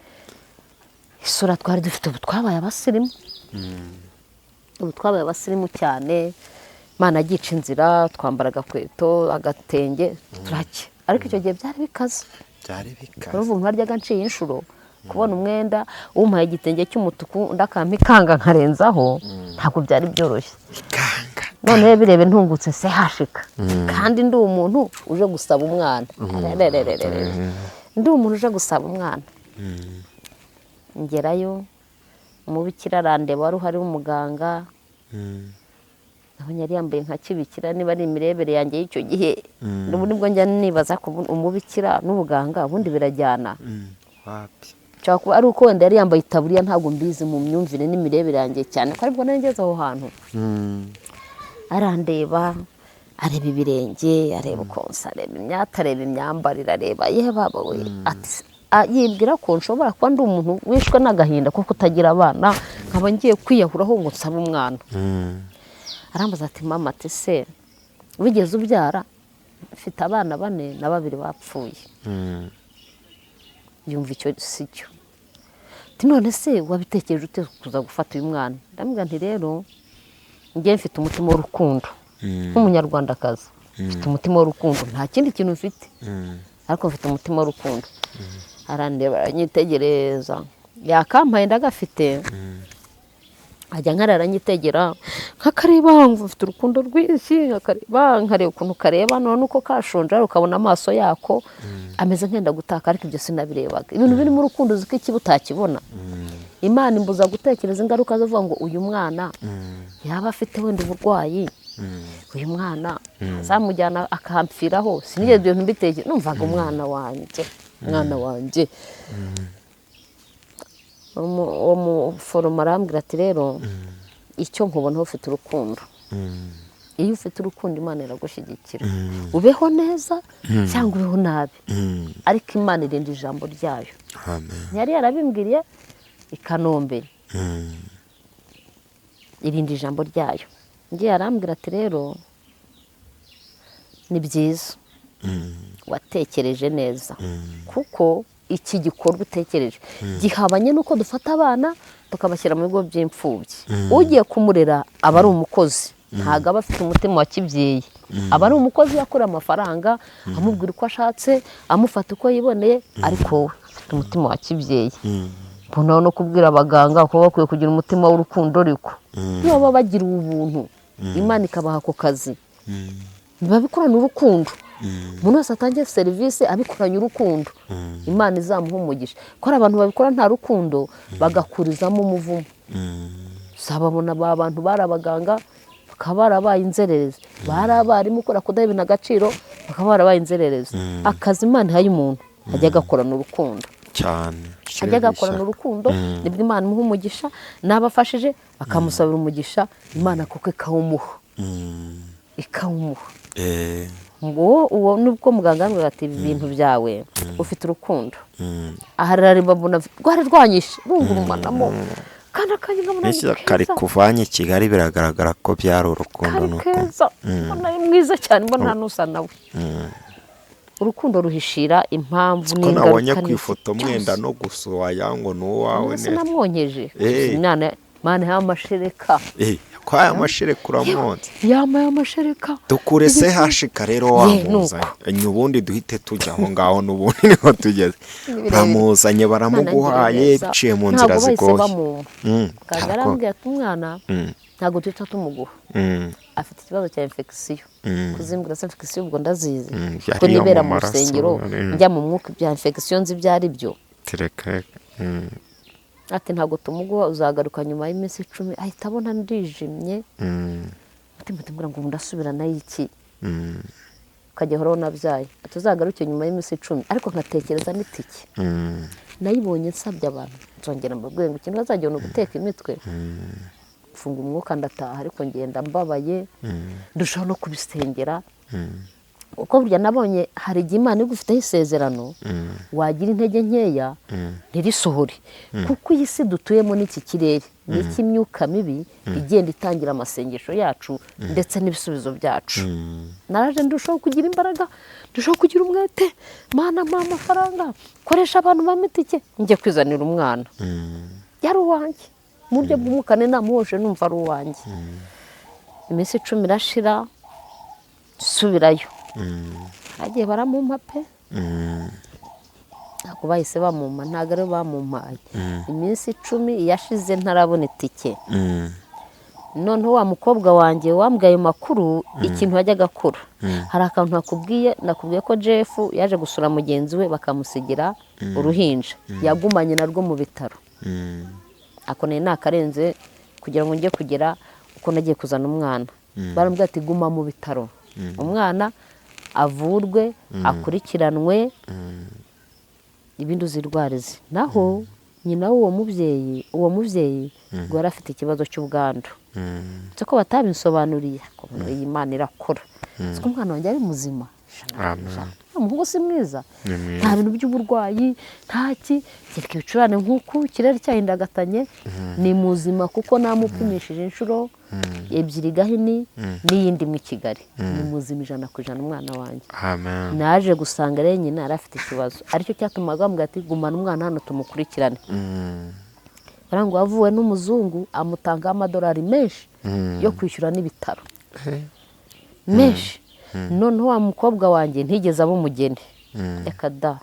isura twari dufite, ubu twabaye abasirimu. Ubu twabaye abasirimu cyane, Imana agica inzira, twambara agakweto, agatenge, turake. Ariko icyo gihe byari bikaze. Uruvu ntaryaga nciye inshuro, kubona umwenda umuhaye igitenge cy'umutuku ndakampa ikanga nkarenzaho, ntabwo byari byoroshye. None birebe ntungutse CHK, kandi ndi umuntu uje gusaba umwana. Ndi umuntu uje gusaba umwana. Ngerayo, umubikira arandeba, wari uhari w'umuganga, naho yari yambaye nka kibikira, niba ari imirebere yanjye y'icyo gihe. N'ubu nibwo njya nibaza ko umubikira n'ubuganga ubundi birajyana. wapi nshobora kuba ari uko wenda yari yambaye itaburiya ntabwo mbizi mu myumvire n'imirebere yanjye cyane ko aribwo nari ngeze aho hantu arandeba areba ibirenge areba ukonsa areba imyata areba imyambarire areba baba we ati yibwira ko nshobora kuba ndi umuntu wishwe n'agahinda ko kutagira abana nkaba ngiye kwiyahuraho ngo nsabe umwana arambaza ati mama ati se wigeze ubyara mfite abana 4 na 2 bapfuye yumva icyo si cyo ati none se wabitekereje ute kuza gufata uyu mwana ndamubwira nti rero njye mfite umutima w'urukundo nk'umunyarwandakazi mfite umutima w'urukundo nta kindi kintu mfite ariko mfite umutima w'urukundo arandeba aranyitegereza yakampaye ndagafite ajya arany'itegera nkakareba mfite urukundo rwinshi nkareba ukuntu kareba none uko kashonje ukabona amaso yako ameze nkenda gutaka ariko ibyo sinabirebaga ibintu birimo urukundo uziko iki butakibona Imana imbuza gutekereza ingaruka zo vuga ngo uyu mwana yaba afite wenda uburwayi uyu mwana azamujyana akampfiraho sinigeze ibyo mbitekereje numvaga umwana wanjye uwo muforomo arambwira ati rero icyo nkubona ufite urukundo iyo ufite urukundo Imana iragushyigikira ubeho neza cyangwa ubeho nabi ariko Imana irinda ijambo ryayo yari yarabimbwiriye i Kanombe irinda ijambo ryayo ngiye arambwira ati rero ni byiza watekereje neza kuko iki gikorwa utekereje gihabanye nuko dufata abana tukabashyira mu bigo by'imfubyi ugiye kumurera aba ari umukozi ntago aba afite umutima wa kibyeyi aba ari umukozi yakora amafaranga amubwira uko ashatse amufata uko yiboneye ariko afite umutima wa kibyeyi mbona no kubwira abaganga ko bakwiye kugira umutima w'urukundo ariko iyo baba bagira ubuntu Imana ikabaha ako kazi babikorana urukundo umuntu wese atangiye serivisi abikoranye urukundo Imana izamuha umugisha ko abantu babikora nta rukundo bagakurizamo umuvumo sababona abantu barabaganga bakaba barabaye inzererezi barabarimu ukora kudaha ibintu agaciro bakaba barabaye inzererezi akazi Imana ihaye umuntu ajya agakorana urukundo cyane ajya agakorana urukundo nibwo Imana imuha umugisha n'abafashije bakamusabira umugisha Imana kuko ikawumuha uwo nubwo muganga yambwira ati ibi bintu byawe ufite urukundo aharari babona rwari rwanyishe rungurumanamo kandi akanyigabona kari kuvanye Kigali biragaragara ko byari urukundo nuko mbona ari mwiza cyane mbona nusa nawe urukundo ruhishira impamvu n'ingaruka nabonye ku ifoto mwenda no gusowa yango nuwawe neza namwonyeje Imana y'amashereka ko aya mashereka uramwonze yamaye amashereka dukure se hashika rero wamuzanye ubundi duhite tujya aho ngaho n'ubundi niho tugeze bamuzanye baramuguhaye biciye mu nzira zigoye kagarambye ati umwana ntago duhita tumuguha afite ikibazo cya infection kuzimbura se infection ubwo ndazizi ko nibera mu rusengero njya mu mwuka bya infection byari byo tereka ati ntago tumuguha uzagaruka nyuma y'iminsi 10 ahita abona ndijimye mutima ngo ndasubirana y'iki ukajya horo nabyaye atuzagaruke nyuma y'iminsi 10 ariko nkatekereza n'itike nayibonye nsabye abantu nzongera mbabwiye ngo ikintu bazajya no guteka imitwe mfunga umwuka ndataha ariko ngenda mbabaye ndushaho no kubisengera uko burya nabonye hari igihe Imana igufiteho isezerano wagira intege nkeya ntirisohore kuko iyi si dutuyemo n'iki kirere n'ikimyuka mibi igenda itangira amasengesho yacu ndetse n'ibisubizo byacu naraje ndushaho kugira imbaraga ndushaho kugira umwete Mana mpa amafaranga koresha abantu bamitike njye kwizanira umwana yari uwanjye mu buryo bw'umukane namuhoje numva ari uwanjye iminsi 10 irashira subirayo agiye baramumpa pe ntabwo bahise bamumpa ntabwo ari bamumpaye iminsi 10 yashize ntarabona itike noneho wa mukobwa wanjye wambwaye makuru ikintu yajyaga akora hari akantu nakubwiye ko Jeff yaje gusura mugenzi we bakamusigira uruhinja yagumanye narwo mu bitaro ako nakarenze kugira ngo njye kugera uko nagiye kuzana umwana barambwira ati guma mu bitaro umwana avurwe akurikiranwe ibindi uzirwarize. Naho nyina w'uwo mubyeyi ngo yari afite ikibazo cy'ubwandu, nzi ko batabinsobanuriye ko iyi Imana irakora, nzi ko umwana wanjye ari muzima, umuhungu si mwiza, nta bintu by'uburwayi ntaki, kereka ibicurane nk'uku ikirere cyahindagatanye, ni muzima kuko namupimishije inshuro ebyiri Gahini n'iyindi mu Kigali, ni muzima 100% umwana wanjye. Naje gusanga rero nyina yari afite ikibazo, aricyo cyatumaga bambwira ati gumana umwana hano tumukurikirane. Barango wavuwe n'umuzungu amutanga amadolari menshi yo kwishyura n'ibitaro menshi. Noneho wa mukobwa wanjye ntigeze abo umugeni, yakada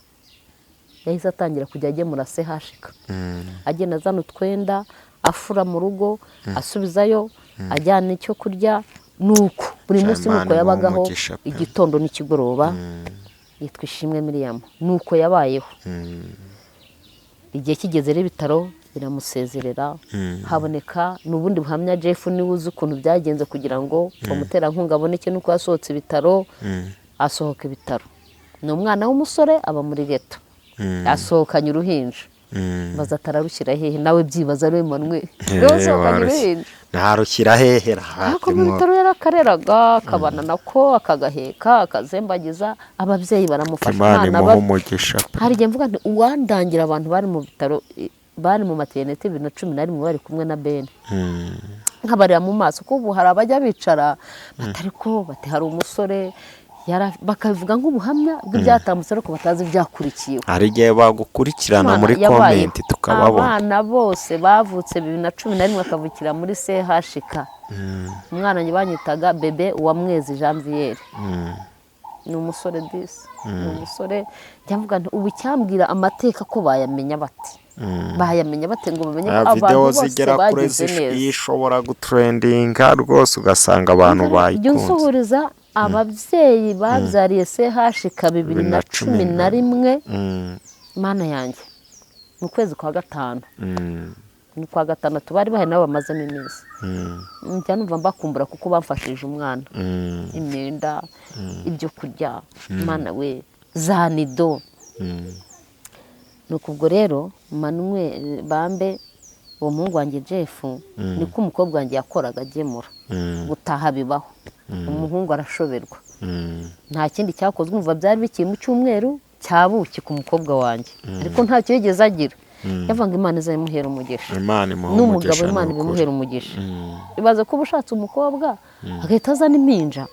yahise atangira kujya agemura CHK, agenda azana utwenda afura mu rugo asubizayo, ajyana icyo kurya, nuko buri munsi nuko yabagaho, igitondo n'ikigoroba. Yitwa Ishimwe Miriam, nuko yabayeho. Igihe kigeze rero ibitaro biramusezerera, haboneka n'ubundi buhamya. Jeff niwe uzi ukuntu byagenze kugira ngo umuterankunga aboneke, nuko yasohotse ibitaro, asohoka ibitaro. Ni umwana w'umusore aba muri geto, asohokanye uruhinja, baza atararushyira hehe, nawe byibaza rero Emmanuel yasohokanye uruhinja ntarushyira hehe ariko mu bitaro yarakareraga, akabana nako, akagaheka, akazembagiza. Ababyeyi baramufasha, hari igihe mvuga nti uwandangira abantu bari mu bitaro, bari mu maternité 2011 bari kumwe na Ben, nkabarira mu maso ko ubu hari abajya bicara batari ko bati hari umusore bakavuga nk'ubuhamya bw'ibyatambutse ariko batazi ibyakurikiyeho. Hari igihe bagukurikirana muri comment tukababona. Abana bose bavutse 2011 bakavukira muri CHK. Umwana wanjye banyitaga bebe Uwamwezi Janvier. Ni umusore disi, ni umusore. Njyavuga nti ubu cyambwira amateka ko bayamenya bati, bayamenya bate ngo bamenye ko abantu bose bagize neza. Ishobora gutrendinga rwose ugasanga abantu bayikunze. Ababyeyi babyariye CHK 2011, Mana yanjye mu kwezi kwa gatanu, ni kwa gatandatu bari bahari nabo bamazemo iminsi. Njya numva mbakumbura kuko bamfashije umwana, imyenda, ibyo kurya, Mana we, za nido. Nuko ubwo rero Manuel Bambe uwo muhungu wanjye Jeff, niko umukobwa wanjye yakoraga agemura, gutaha bibaho. Umuhungu arashoberwa, nta kindi cyakozwe, umva byari bikiri mu cyumweru cyabuki ku mukobwa wanjye, ariko ntacyo yigeze agira. Yavanga Imana izamuhera umugisha, n'umugabo Imana ibimuhera umugisha. Ibaze ko ubushatse umukobwa agahita azana impinja,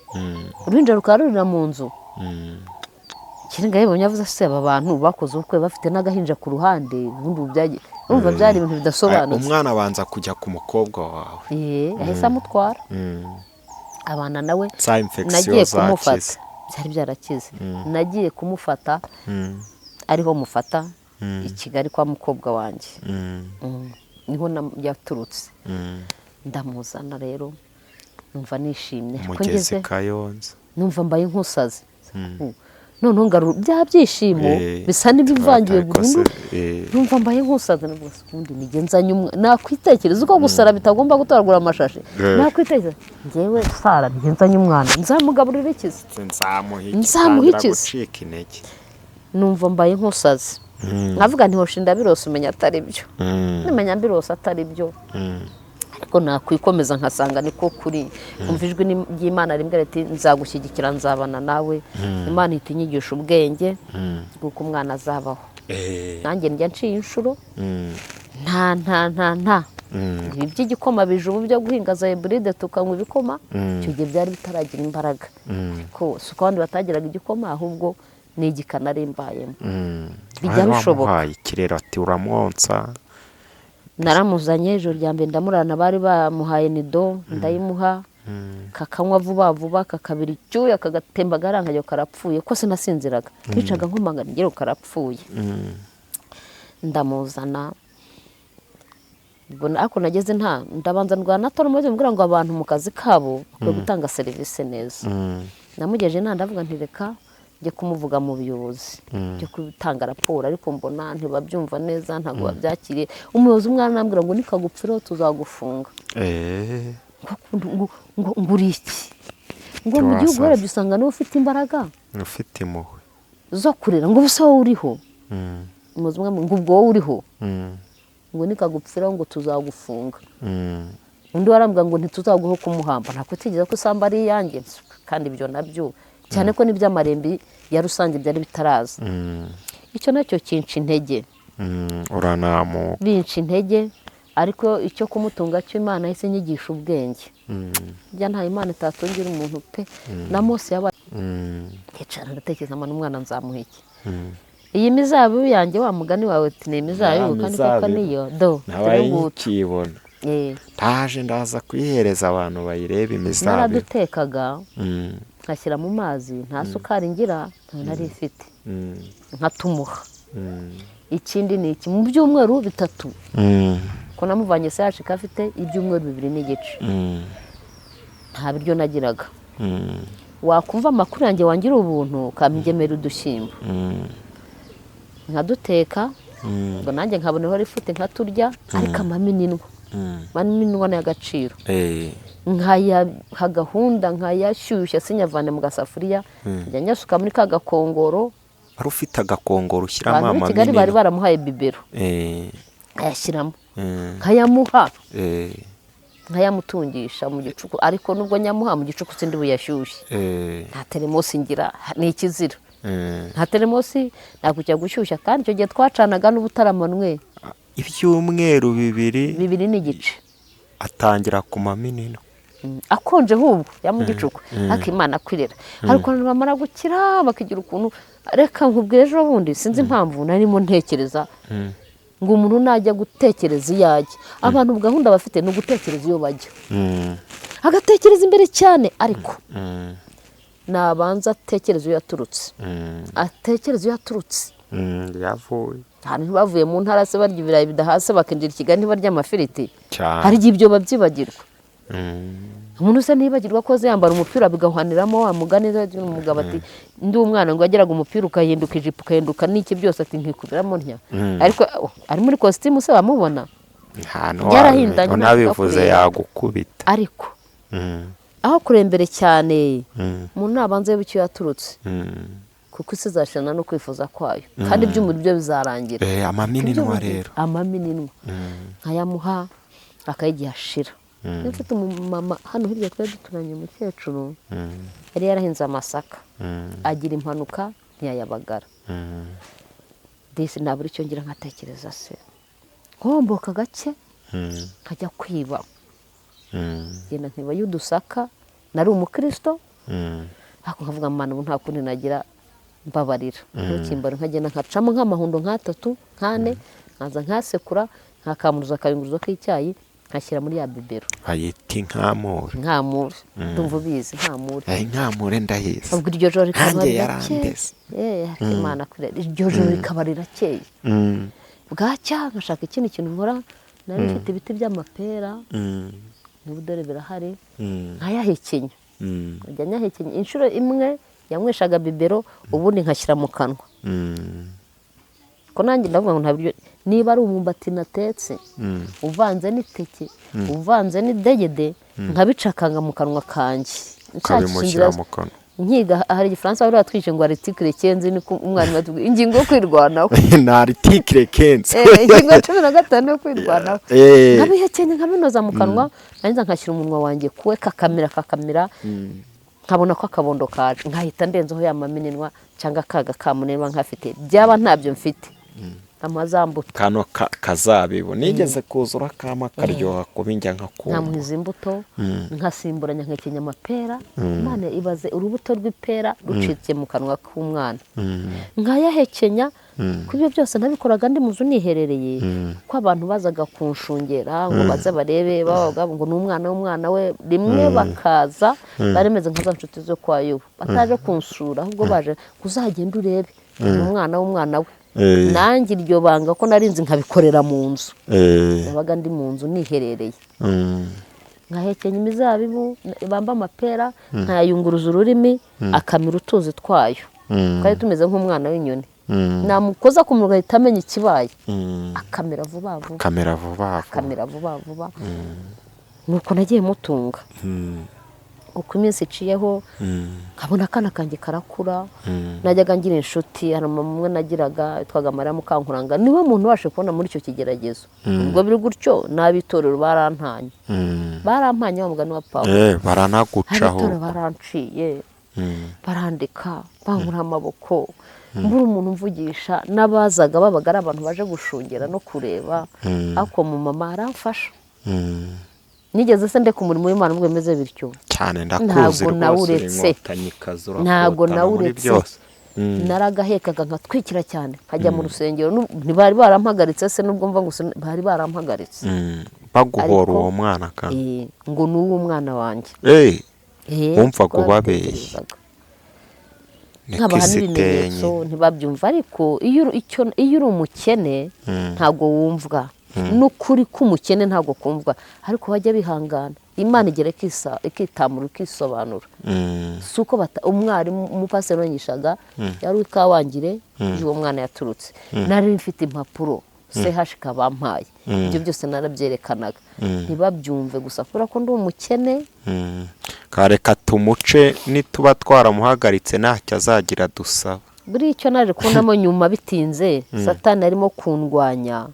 uruhinja rukarurira mu nzu. Kiringa yebonye avuze se aba bantu bakoze ubukwe bafite n'agahinja ku ruhande, ubundi byagiye umva byari ibintu bidasobanutse. Umwana abanza kujya ku mukobwa wawe, yahise amutwara, abana nawe. Nagiye kumufata, byari byarakize. Nagiye kumufata, ariho mufata i Kigali kwa mukobwa wanjye, niho yaturutse. Ndamuzana rero, numva nishimye, Mugezi Kayonza, numva mbaye nk'usaze. None ngaru bya byishimo bisa n'ibivangiye burundu, numva mbaye nk'usaze. Nabwo ubundi nigenzanye nakwitekereza uko gusara bitagomba gutoragura amashashi, nakwitekereza ngewe Sara nigenzanye umwana, nzamugaburira ikizi, nzamuhikiza. Numva mbaye nk'usaze, navuga nti hoshinda birose umenya atari byo, nimenya mbirose atari byo, ariko nakwikomeza nkasanga niko kuri. Umva ijwi ry'Imana rimwe riti nzagushyigikira, nzabana nawe. Imana itinyigisha ubwenge bw'uko umwana azabaho. Nanjye njya nciye inshuro, nta iby'igikoma bije ubu byo guhinga za hybride tukanywa ibikoma, icyo gihe byari bitaragira imbaraga, ko si uko abandi batagiraga igikoma, ahubwo ni igikana ari imbayemo. Bijya bishoboka. Ikirere ati uramwonsa. Naramuzanye ijoro rya mbere ndamurana, bari bamuhaye nido, ndayimuha, kakanywa vuba vuba, kakabira icyuya, kagatemba garangayo karapfuye, ko sinasinziraga, nicaga nkomanga ngero karapfuye. Ndamuzana, mbona ako nageze ndabanza ndwana natora umuze mbwira ngo abantu mu kazi kabo bakwiye gutanga serivisi neza. Namugeje ndavuga nti reka njye kumuvuga mu buyobozi, njye gutanga raporo, ariko mbona ntibabyumva neza, ntago babyakiriye. Umuyobozi umwana nambwira ngo nikagupfiro tuzagufunga. Ngo nguri iki, ngo mu gihugu wera byusanga niwe ufite imbaraga, ufite impuhwe zo kurera, ngo buse wowe uriho. muzi umwe ngo ubwo wowe uriho ngo nikagupfiraho ngo tuzagufunga undi warambwa ngo ntituzaguho kumuhamba ntabwo utegereza ko isamba ari iyanjye kandi ibyo nabyo cyane ko n'iby'amarembi ya rusange byari bitaraza icyo nacyo kinca intege uranamuka binca intege ariko icyo kumutunga cyo Imana yahise nyigisha ubwenge njya nta Imana itatungira umuntu pe na Mose yabaye yicara ndatekereza amana umwana nzamuha iki iyi mizabibu yanjye wa mugani wawe ati ni imizabibu kandi koko niyo do ntabayikibona taje ndaza kuyihereza abantu bayireba imizabibu naradutekaga nkashyira mu mazi nta sukari ngira nari ifite nkatumuha ikindi ni iki mu byumweru 3 ko namuvanye saje kafite ibyumweru 2 n'igice nta biryo nagiraga wakumva amakuru yanjye wangira ubuntu kamgemera udushyimbo nkaduteka ngo nanjye nkaboneho rifute nkaturya ariko amaminwa n'agaciro nkayaha gahunda nkayashyushya sinyavane mu gasafuriya njya nyasuka muri ka gakongoro wari ufite agakongoro ushyiramo abantu b'i Kigali bari baramuhaye bibero ayashyiramo nkayamuha nkayamutungisha mu gicuku ariko nubwo nyamuha mu gicuku sindi buyashyushye nta teremosi ngira ni ikizira nta teremosi nakujya gushyushya kandi icyo gihe twacanaga n'ubutaramanwe ibyumweru 2 n'igice atangira ku maminino akonje hubwo ya mu gicuku akimana kwirera ariko bamara gukira bakigira ukuntu reka nkubwire ejo bundi sinzi impamvu narimo ntekereza ngo umuntu najya gutekereza iyajya abantu gahunda bafite no gutekereza iyo bajya agatekereza imbere cyane ariko nabanza atekereza iyo yaturutse atekereza iyo yaturutse yavuye hano bavuye mu ntara se barya ibirayi bidahase bakinjira Kigali barya amafiriti hari ibyo babyibagirwa umuntu se nibagirwa ko yambara umupira bigahwaniramo wa mugani umugabo ati ndi umwana ngo ageraga umupira ukahinduka ijipo ukahinduka n'iki byose ati nkikubiramo ntya ariko ari muri costume se bamubona yarahindanye nabivuze yagukubita ariko aho kurembere cyane umuntu nabanze y'icyo yaturutse kuko isi zashana no kwifuza kwayo kandi iby'umuri byo bizarangira amaminwa rero amaminwa nkayamuha akayigiye ashira mfite umumama hano hirya twari duturanye umukecuru yari yarahinze amasaka agira impanuka ntiyayabagara disi nabura icyo ngira nkatekereza se nkomboka gake nkajya kwiba genda nkiba y'udusaka nari umukristo ariko nkavuga amana ubu nta kundi nagira mbabarira ntukimbare nkagenda nkacamo nk'amahundo 3 4 nkaza nkasekura nkakamuruza akayunguruzo k'icyayi nkashyira muri ya bibero ayita inkamure ndumva ubizi inkamure ndahizi ubwo iryo joro rikabarira Imana kurera iryo joro rikabarira keye bwacya nkashaka ikindi kintu nkora nari mfite ibiti by'amapera n'ubudore birahari nkayahekenya njya nyahekenya inshuro imwe yamweshaga bibero ubundi nkashyira mu kanwa ko nanjye ndavuga ngo ntabyo niba ari umumbati natetse uvanze n'iteke uvanze n'idegede nkabicakanga mu kanwa kanjye ukabimushyira mu kanwa nkiga hari igifaransa bari batwishe ngo article 15 niko umwarimu atubwira ingingo yo kwirwanaho na article 15 ingingo 15 yo kwirwanaho nkabihekenya nkabinoza mu kanwa nanjye nkashyira umunwa wanjye kuwe kakamira nkabona ko akabondo kaje nkahita ndenzeho ya maminwa cyangwa kaga kamunenwa nkafite byaba ntabyo mfite amazambuto kano kazabibu nigeze kuzura kama karyoha kubinjya nkakumva nkamuhiza imbuto nkasimburanya nkekenya amapera Imana ibaze urubuto rw'ipera rucitse mu kanwa k'umwana nkayahekenya kubyo byose nabikoraga ndi muzu niherereye ko abantu bazaga kunshungera ngo baze barebe bavuga ngo n'umwana we rimwe bakaza baremeze nkaza nshuti zo kwa Yobu bataje kunsura ahubwo baje kuzagenda urebe umwana we nanjye iryo banga ko narinzi nkabikorera mu nzu nabaga ndi mu nzu niherereye nkahekenya imizabibu bamba amapera nkayayunguruza ururimi akamira utuzi twayo twari tumeze nk'umwana w'inyoni namukoza ku munwa ahita amenya ikibaye akamera vuba vuba nuko nagiye mutunga uko iminsi iciyeho nkabona akana kanjye karakura. Najyaga ngira inshuti, hari mama umwe nagiraga yitwaga Mariya Mukankuranga, niwe muntu washe kubona muri icyo kigeragezo. Ubwo biri gutyo n'ab'itorero barampanye wa mugani wa Pawulo, baranagucaho, ab'itorero baranciye, barandika, bankura amaboko, mbura umuntu mvugisha, n'abazaga babaga ari abantu baje gushungera no kureba, ariko mu mama aramfasha. Nigeze se ndeka umurimo w'Imana ubwo meze bityo cyane, ndakuzi rwose, ntabwo nawuretse. Naragahekaga nkatwikira cyane, nkajya mu rusengero, ntibari barampagaritse se, nubwo mva ngo bari barampagaritse, baguhora uwo mwana kandi ngo ni uw'umwana wanjye. wumvaga ubabeshya, nkabaha n'ibimenyetso ntibabyumva. Ariko iyo uri umukene ntabwo wumvwa, n'ukuri k'umukene ntabwo kumvwa, ariko wajya bihangana, Imana igera ikitamura ikisobanura. Si uko umwarimu umupasiteri wanyigishaga yari Kawangire, uwo mwana yaturutse, nari mfite impapuro CHK bampaye, ibyo byose narabyerekanaga, ntibabyumve gusa kubera ko ndi umukene. Kareka tumuce, nituba twaramuhagaritse ntacyo azagira dusaba. Buri icyo naje kubonamo nyuma bitinze, Satani arimo kundwanya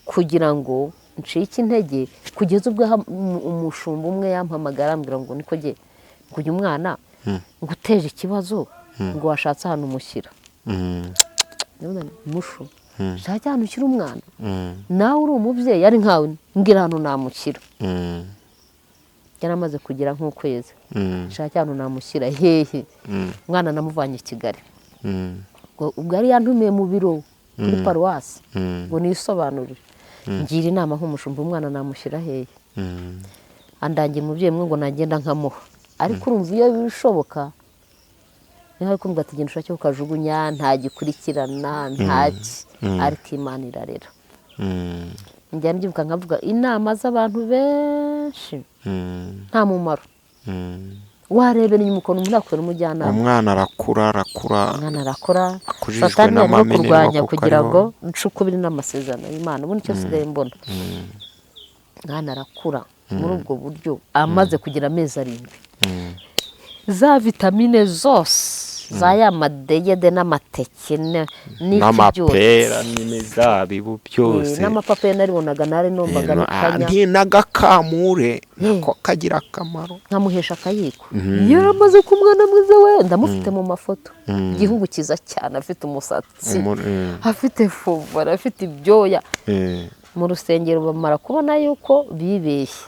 kugira ngo ncike intege, kugeza ubwo umushumba umwe yampamagara ambwira ngo niko ngo uyu mwana ngo uteje ikibazo, ngo washatse ahantu umushyira. Mushu shaka ahantu ushyira umwana, nawe uri umubyeyi ari nkawe, mbwira ahantu namushyira. Yaramaze kugira nk'ukwezi, shaka ahantu namushyira, hehe. Umwana namuvanye i Kigali, ubwo yari yantumiye mu biro kuri paruwasi ngo nisobanurire, ngira inama nk'umushumba, umwana namushyira hehe. Andangira umubyeyi mwe ngo nagenda nkamuha, ariko urumva iyo bishoboka niho kumva ati genda ushake ukajugunya, nta gikurikirana, ntaki, ariko Imana irarera. Njya mbyibuka nkavuga inama z'abantu benshi nta mumaro. Warebera inyuma ukuntu umuntu akorera umujyanama, umwana arakura, umwana arakura, Satani arimo kurwanya kugira ngo ncukubire n'amasezerano y'Imana. Ubundi icyo sigaye mbona, umwana arakura muri ubwo buryo, amaze kugira amezi 7, za vitamine zose za ya madegede n'amateke n'amapera n'imizabibu byose, n'amapaperi naribonaga nari nombaga bikanya, n'agakamure ko kagira akamaro, nkamuhesha akayiko. Yaramaze ku mwana mwiza we, ndamufite mu mafoto, igihugu kiza cyane, afite umusatsi, afite fuvara, afite ibyoya. Mu rusengero bamara kubona yuko bibeshye,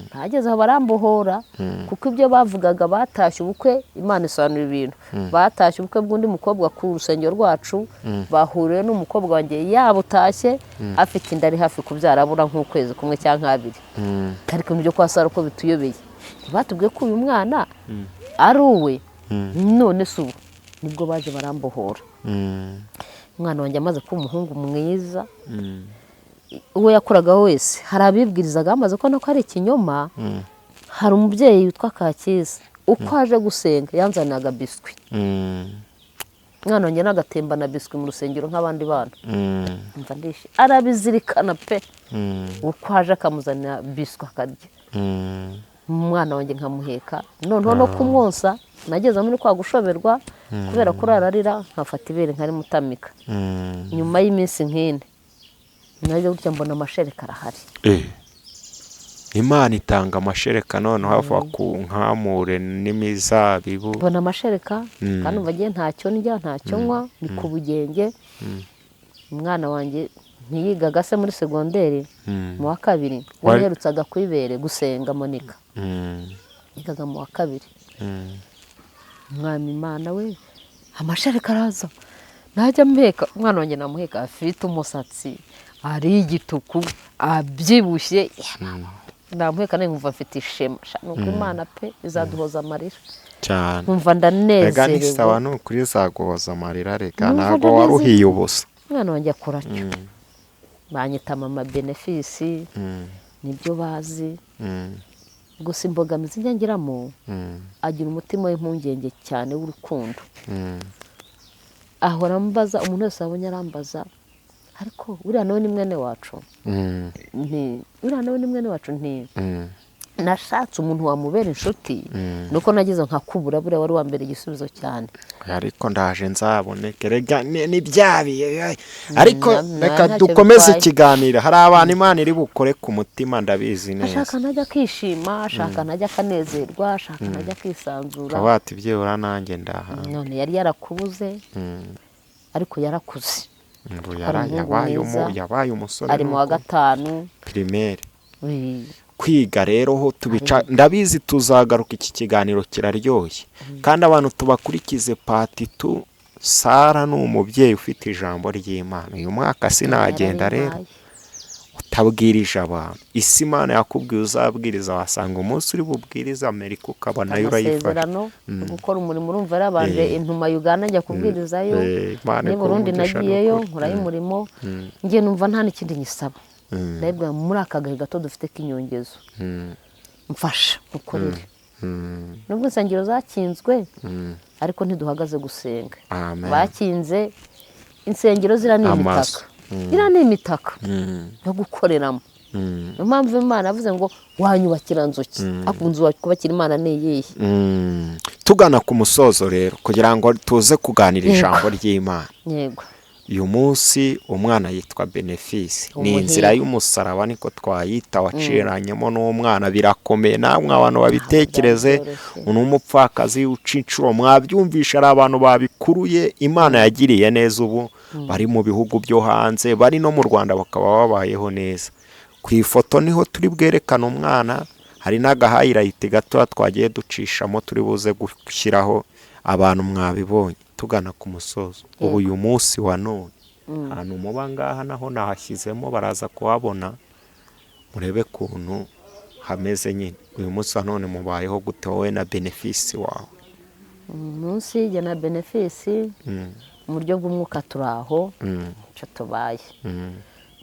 ntageze aho barambohora, kuko ibyo bavugaga batashye ubukwe, Imana isobanura ibintu, batashye ubukwe bw'undi mukobwa ku rusengero rwacu, bahuriye n'umukobwa wanjye yabutashye, afite inda ari hafi kubyara, abura nk'ukwezi kumwe cyangwa 2. Ariko mu byo kwa Sara uko bituyobeye, batubwiye ko uyu mwana ari uwe, none se ubu nibwo baje barambohora. Umwana wanjye amaze kuba umuhungu mwiza, uwo yakoraga wese, hari abibwirizaga bamaze kubona ko ari ikinyoma. Hari umubyeyi witwa Kakiza, uko aje gusenga yanzanaga biswi, umwana wanjye nagatembana biswi mu rusengero nk'abandi bana, mva ndishi, arabizirikana pe, uko aje akamuzanira biswi akarya. Umwana wanjye nkamuheka, noneho no kumwonsa nageze muri kwa gushoberwa, kubera kurararira nkafata ibere nkari mutamika. Nyuma y'iminsi nk'ine naje gutya mbona amashereka arahari. Imana itanga amashereka, noneho hava ku nkamure n'imizabibu, mbona amashereka, kandi umvagiye ntacyo ndya ntacyo nywa, ni ku bugenge. Umwana wanjye ntiyigaga se muri segonderi, mu wa 2 yaherutsaga kwibere gusenga Monika, yigaga mu wa 2. Umwami Imana we, amashereka araza, najya mpeka umwana wanjye, namuheka afite umusatsi, ari igituku, abyibushye, ndamuheka nkumva mfite ishema, nuko Imana pe izaduhoza amarira cyane, nkumva ndanezerewe. Rega nisaba n'ukuri zaguhoza amarira, rega ntabwo waruhiye ubusa. Umwana wanjye akora cyo, banyita mama Benefisi, nibyo bazi. Gusa imbogamizi njyangiramo, agira umutima w'impungenge cyane w'urukundo. Ahora ambaza, umuntu wese abonye arambaza, ariko uriya nawe ni mwene wacu, uriya nawe ni mwene wacu, nashatse umuntu wamubera inshuti nuko nagize nkakubura buriya wari wambere igisubizo cyane. ariko ndaje nzaboneke rega ni byabiye ariko reka ntacyo dukomeze bitwaye. ikiganiro. hari abantu Imana iri bukore ku mutima ndabizi neza. ashaka najya akishima, ashaka najya akanezerwa, ashaka najya akisanzura. ukaba ati byibura nanjye ndaha. none yari yarakubuze ariko yarakuze, Ngo Hari umuhungu mwiza. yabaye umusore ari mu wa nuko gatanu. primaire. Oui. Kwiga rero ho tubica ndabizi tuzagaruka, iki kiganiro kiraryoshye kandi abantu tubakurikize patitu. Sara ni umubyeyi ufite ijambo ry'Imana. uyu mwaka sinagenda rero Yarabimpaye. utabwirije abantu. isi Imana yakubwiye uzabwiriza, wasanga umunsi uri bubwiriza Amerika ukabonayo urayifashe. amasezerano yo gukora umurimo, urumva yarabanje intuma Uganda njya kubwirizayo, ni Burundi nagiyeyo nkurayo umurimo, ngiye numva nta n'ikindi nyisaba. ndabibwira muri aka gahe gato dufite k'inyongezo mfasha mukorere. nubwo insengero zakinzwe ariko ntiduhagaze gusenga. Amen. bakinze insengero ziriya ni imitaka, iriya ni imitaka yo gukoreramo. niyo mpamvu Imana yavuze ngo wanyubakira nzuki, akunze kubakira Imana ni iyihe. tugana ku musozo rero kugira ngo tuze kuganira ijambo ry'Imana. yego uyu munsi umwana yitwa Benefice. ni Umuhire. inzira y'umusaraba niko twayita, waciranyemo n'umwana. birakomeye, namwe abantu babitekereze. byoroshye. ni umupfakazi uca inshuro, mwabyumvisha. ari abantu babikuruye Imana yagiriye neza, ubu bari mu bihugu byo hanze, bari no mu Rwanda bakaba babayeho neza. ku ifoto niho turi bwerekane umwana, hari n'agahayirayiti gato twagiye ducishamo turi buze gushyiraho, abantu mwabibonye. tugana ku musozo ubu uyu munsi wa none, ahantu muba ngaha naho nahashyizemo, baraza kuhabona murebe kuntu hameze nyine. uyu munsi wa none mubayeho gute wowe na Benefice wawe? umunsi jya na Benefice mu buryo bw'umwuka turaho icyo tubaye,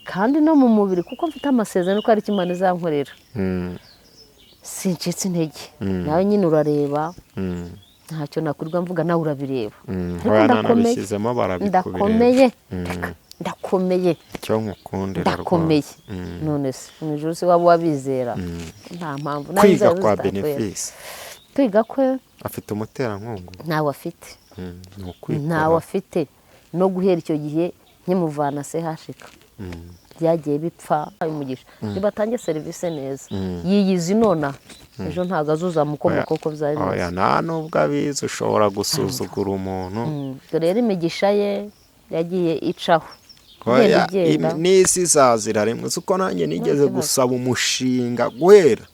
kandi no mu mubiri kuko mfite amasezerano ko ari cyo Imana izankorera. sincitse intege, nawe nyine urareba, ntacyo nakurwa mvuga nawe urabireba. nanabishyizemo ndakomeye, ndakomeye, icyo nkukundira ndakomeye. none se mu ijuru se waba wabizera? nta mpamvu. kwiga kwa Benefice, kwiga kwe afite umuterankungu? ntawe afite, ni ukwikora. ntawe afite. no guhera icyo gihe nkimuvana hashika byagiye bipfa umugisha. nibatange serivisi neza, yiyizi nona ejo ntabwo azuzamukomoka kuko byari oya, nta nubwo abizi ushobora gusuzugura umuntu. rero imigisha ye yagiye icaho, oya, igenda. n'isi izazira rimwe. uko nanjye nigeze gusaba umushinga guhera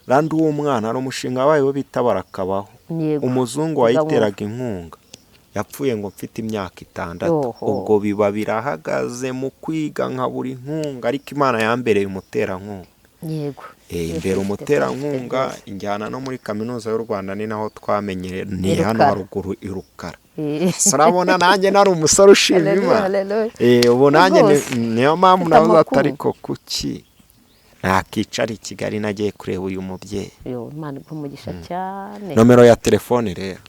randi w'umwana, ari umushinga wabayeho bita barakabaho. Yego. umuzungu wayiteraga inkunga yapfuye ngo mfite imyaka 6. ubwo biba birahagaze mu kwiga nka buri nkunga, ariko Imana yambereye umuterankunga. yego. imbere umuterankunga injyana no muri kaminuza y'u Rwanda, ni naho twamenyere, ni Irukara. hano haruguru i Rukara. urabona nanjye nari umusore ushima Imana. ubu nanjye niyo mpamvu navuze ati ariko kuki nakicara i Kigali nagiye kureba uyu mubyeyi. Imana ikumugisha cyane. nomero ya telefone rero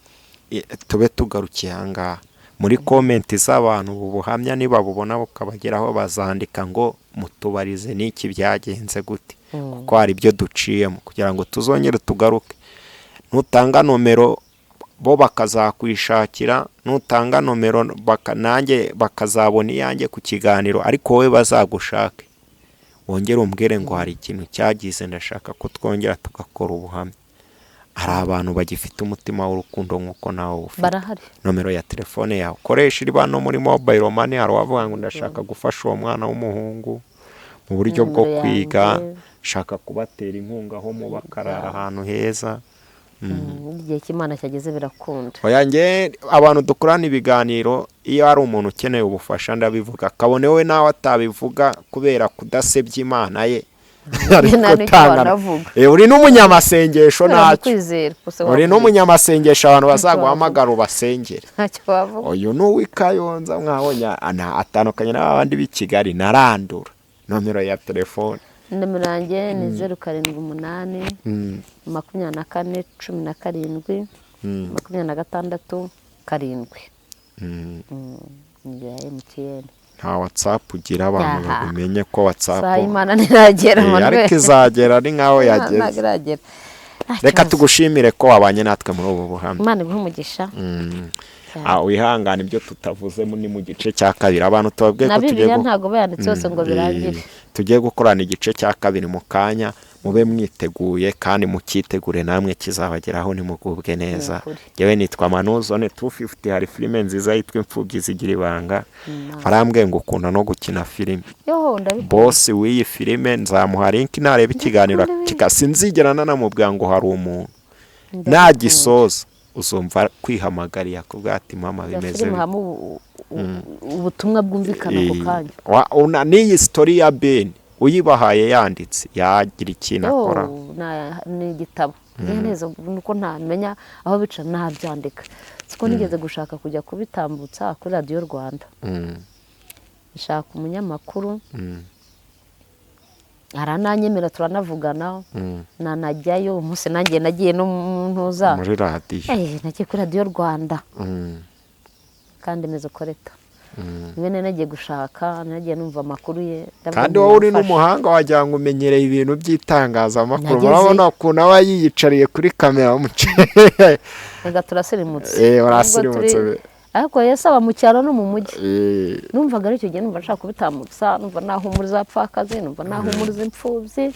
tube tugarukiye ahangaha. muri komenti z'abantu ubu buhamya nibabubona bukabageraho, bazandika ngo mutubarize n'iki byagenze gute, kuko hari ibyo duciyemo, kugira ngo tuzongere tugaruke. nutanga nomero bo bakazakwishakira, nutanga nomero nanjye bakazabona iyanjye ku kiganiro, ariko wowe bazagushake wongere umbwire ngo hari ikintu cyagize, ndashaka ko twongera tugakora ubuhamya. hari abantu bagifite umutima w'urukundo nk'uko nawe ufite. barahari. nomero ya telefone yawe koresha iri bano muri mobile money. hari uwavuga ngo ndashaka gufasha uwo mwana w'umuhungu mu buryo bwo kwiga, shaka kubatera inkunga aho mu bakarara ahantu heza. igihe cy'Imana cyageze birakunda. oyange abantu dukorana ibiganiro, iyo hari umuntu ukeneye ubufasha ndabivuga, kabone we nawe atabivuga kubera kudasebya Imana ye. uri n'umunyamasengesho ntacyo, uri n'umunyamasengesho, abantu bazaguhamagara ubasengere. uyu ni uw'i Kayonza, mwabonye atandukanye n'abandi b'i Kigali. narandura nomero ya telefone. nomero yanjye ni 078 24 17 26 7. ni ya MTN. nta WhatsApp ugira abantu Yaha. babimenye ko WhatsApp saa Imana ntiragera ariko izagera ari nkaho ntabwo yageze. iragera. Reka tugushimire ko wabanye natwe muri ubu buhamya. Imana iguhe umugisha. Wihangane ibyo tutavuzemo ni mu gice cya kabiri, abantu tubabwiye na ko Bibiliya ntabwo bayanditse yose ngo birangire. tugiye gukorana igice cya kabiri mu kanya, mube mwiteguye kandi mukitegure namwe kizabageraho nimugubwe neza. Yewe nitwa Manuzone 250, hari filime nziza yitwa Imfubyi zigira ibanga, barambwiye ngo ukunda no gukina filime. Boss w'iyi filime nzamuha link nareba ikiganiro kikasinzigera nanamubwira ngo hari umuntu nagisoza uzumva kwihamagariye akubwira ati mama bimeze ubutumwa bwumvikana ku kanya. N'iyi story ya Ben uyibahaye yanditse yagira ikintu akora. Ni igitabo neza nuko ntamenya aho bica nabyandika, siko nigeze gushaka kujya kubitambutsa kuri Radio Rwanda. Nshaka umunyamakuru arananyemera turanavugana, nanajyayo umunsi nanjye nagiye no ntuza muri radio nagiye kuri Radio Rwanda kandi meze koreta. Mwene nagiye gushaka, nagiye numva amakuru ye, kandi wowe uri n'umuhanga wajya ngo umenyereye ibintu by'itangazamakuru. Murabona ukuntu aba yiyicariye kuri kamera umucere. Rega turasirimutse. Urasirimutse. Ariko yasaba mu cyaro no mu mujyi. Numvaga ari cyo gihe numva nshaka kubitambutsa, numva naho muri zapfakazi, numva naho muri z'imfubyi.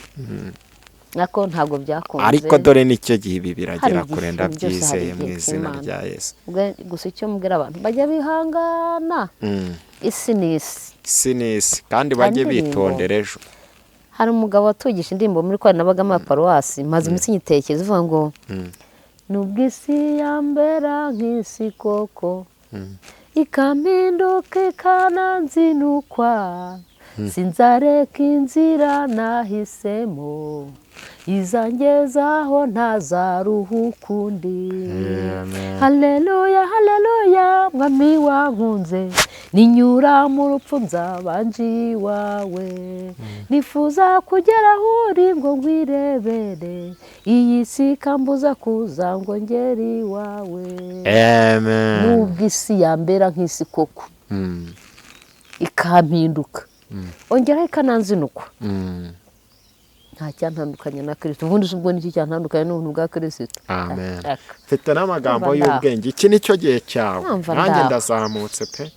Nako ntago byakunze. Ariko dore nicyo gihe ibi biragera kure ndabyizeye mu izina rya Yesu. Gusa icyo mbwira abantu bajya bihangana. Isi n'isi kandi bajye bitondera ejo. Hari umugabo watugisha indirimbo muri kwa nabagamo ya paruwasi, maze iminsi nyitekereza uvuga ngo nubwo isi yambera nk'isi koko ikampinduka ikananzinukwa, sinzareka inzira nahisemo izangezaho ntazaruhuka undi. Haleluya haleluya mwami wankunze, ninyura mu rupfu nzaba nji iwawe, nifuza kugera aho uri ngo nkwirebere, iyi si ikambuza kuza ngo ngere iwawe. Nubwo isi yambera nk'isi koko ikampinduka ongeraho ikananzinukwa, nta cyantandukanya na Kristo. Ubundi ubwo nicyo cyantandukanya n'ubuntu bwa Kristo. Amen. Mfite n'amagambo y'ubwenge, iki nicyo gihe cyawe, nanjye ndazamutse pe.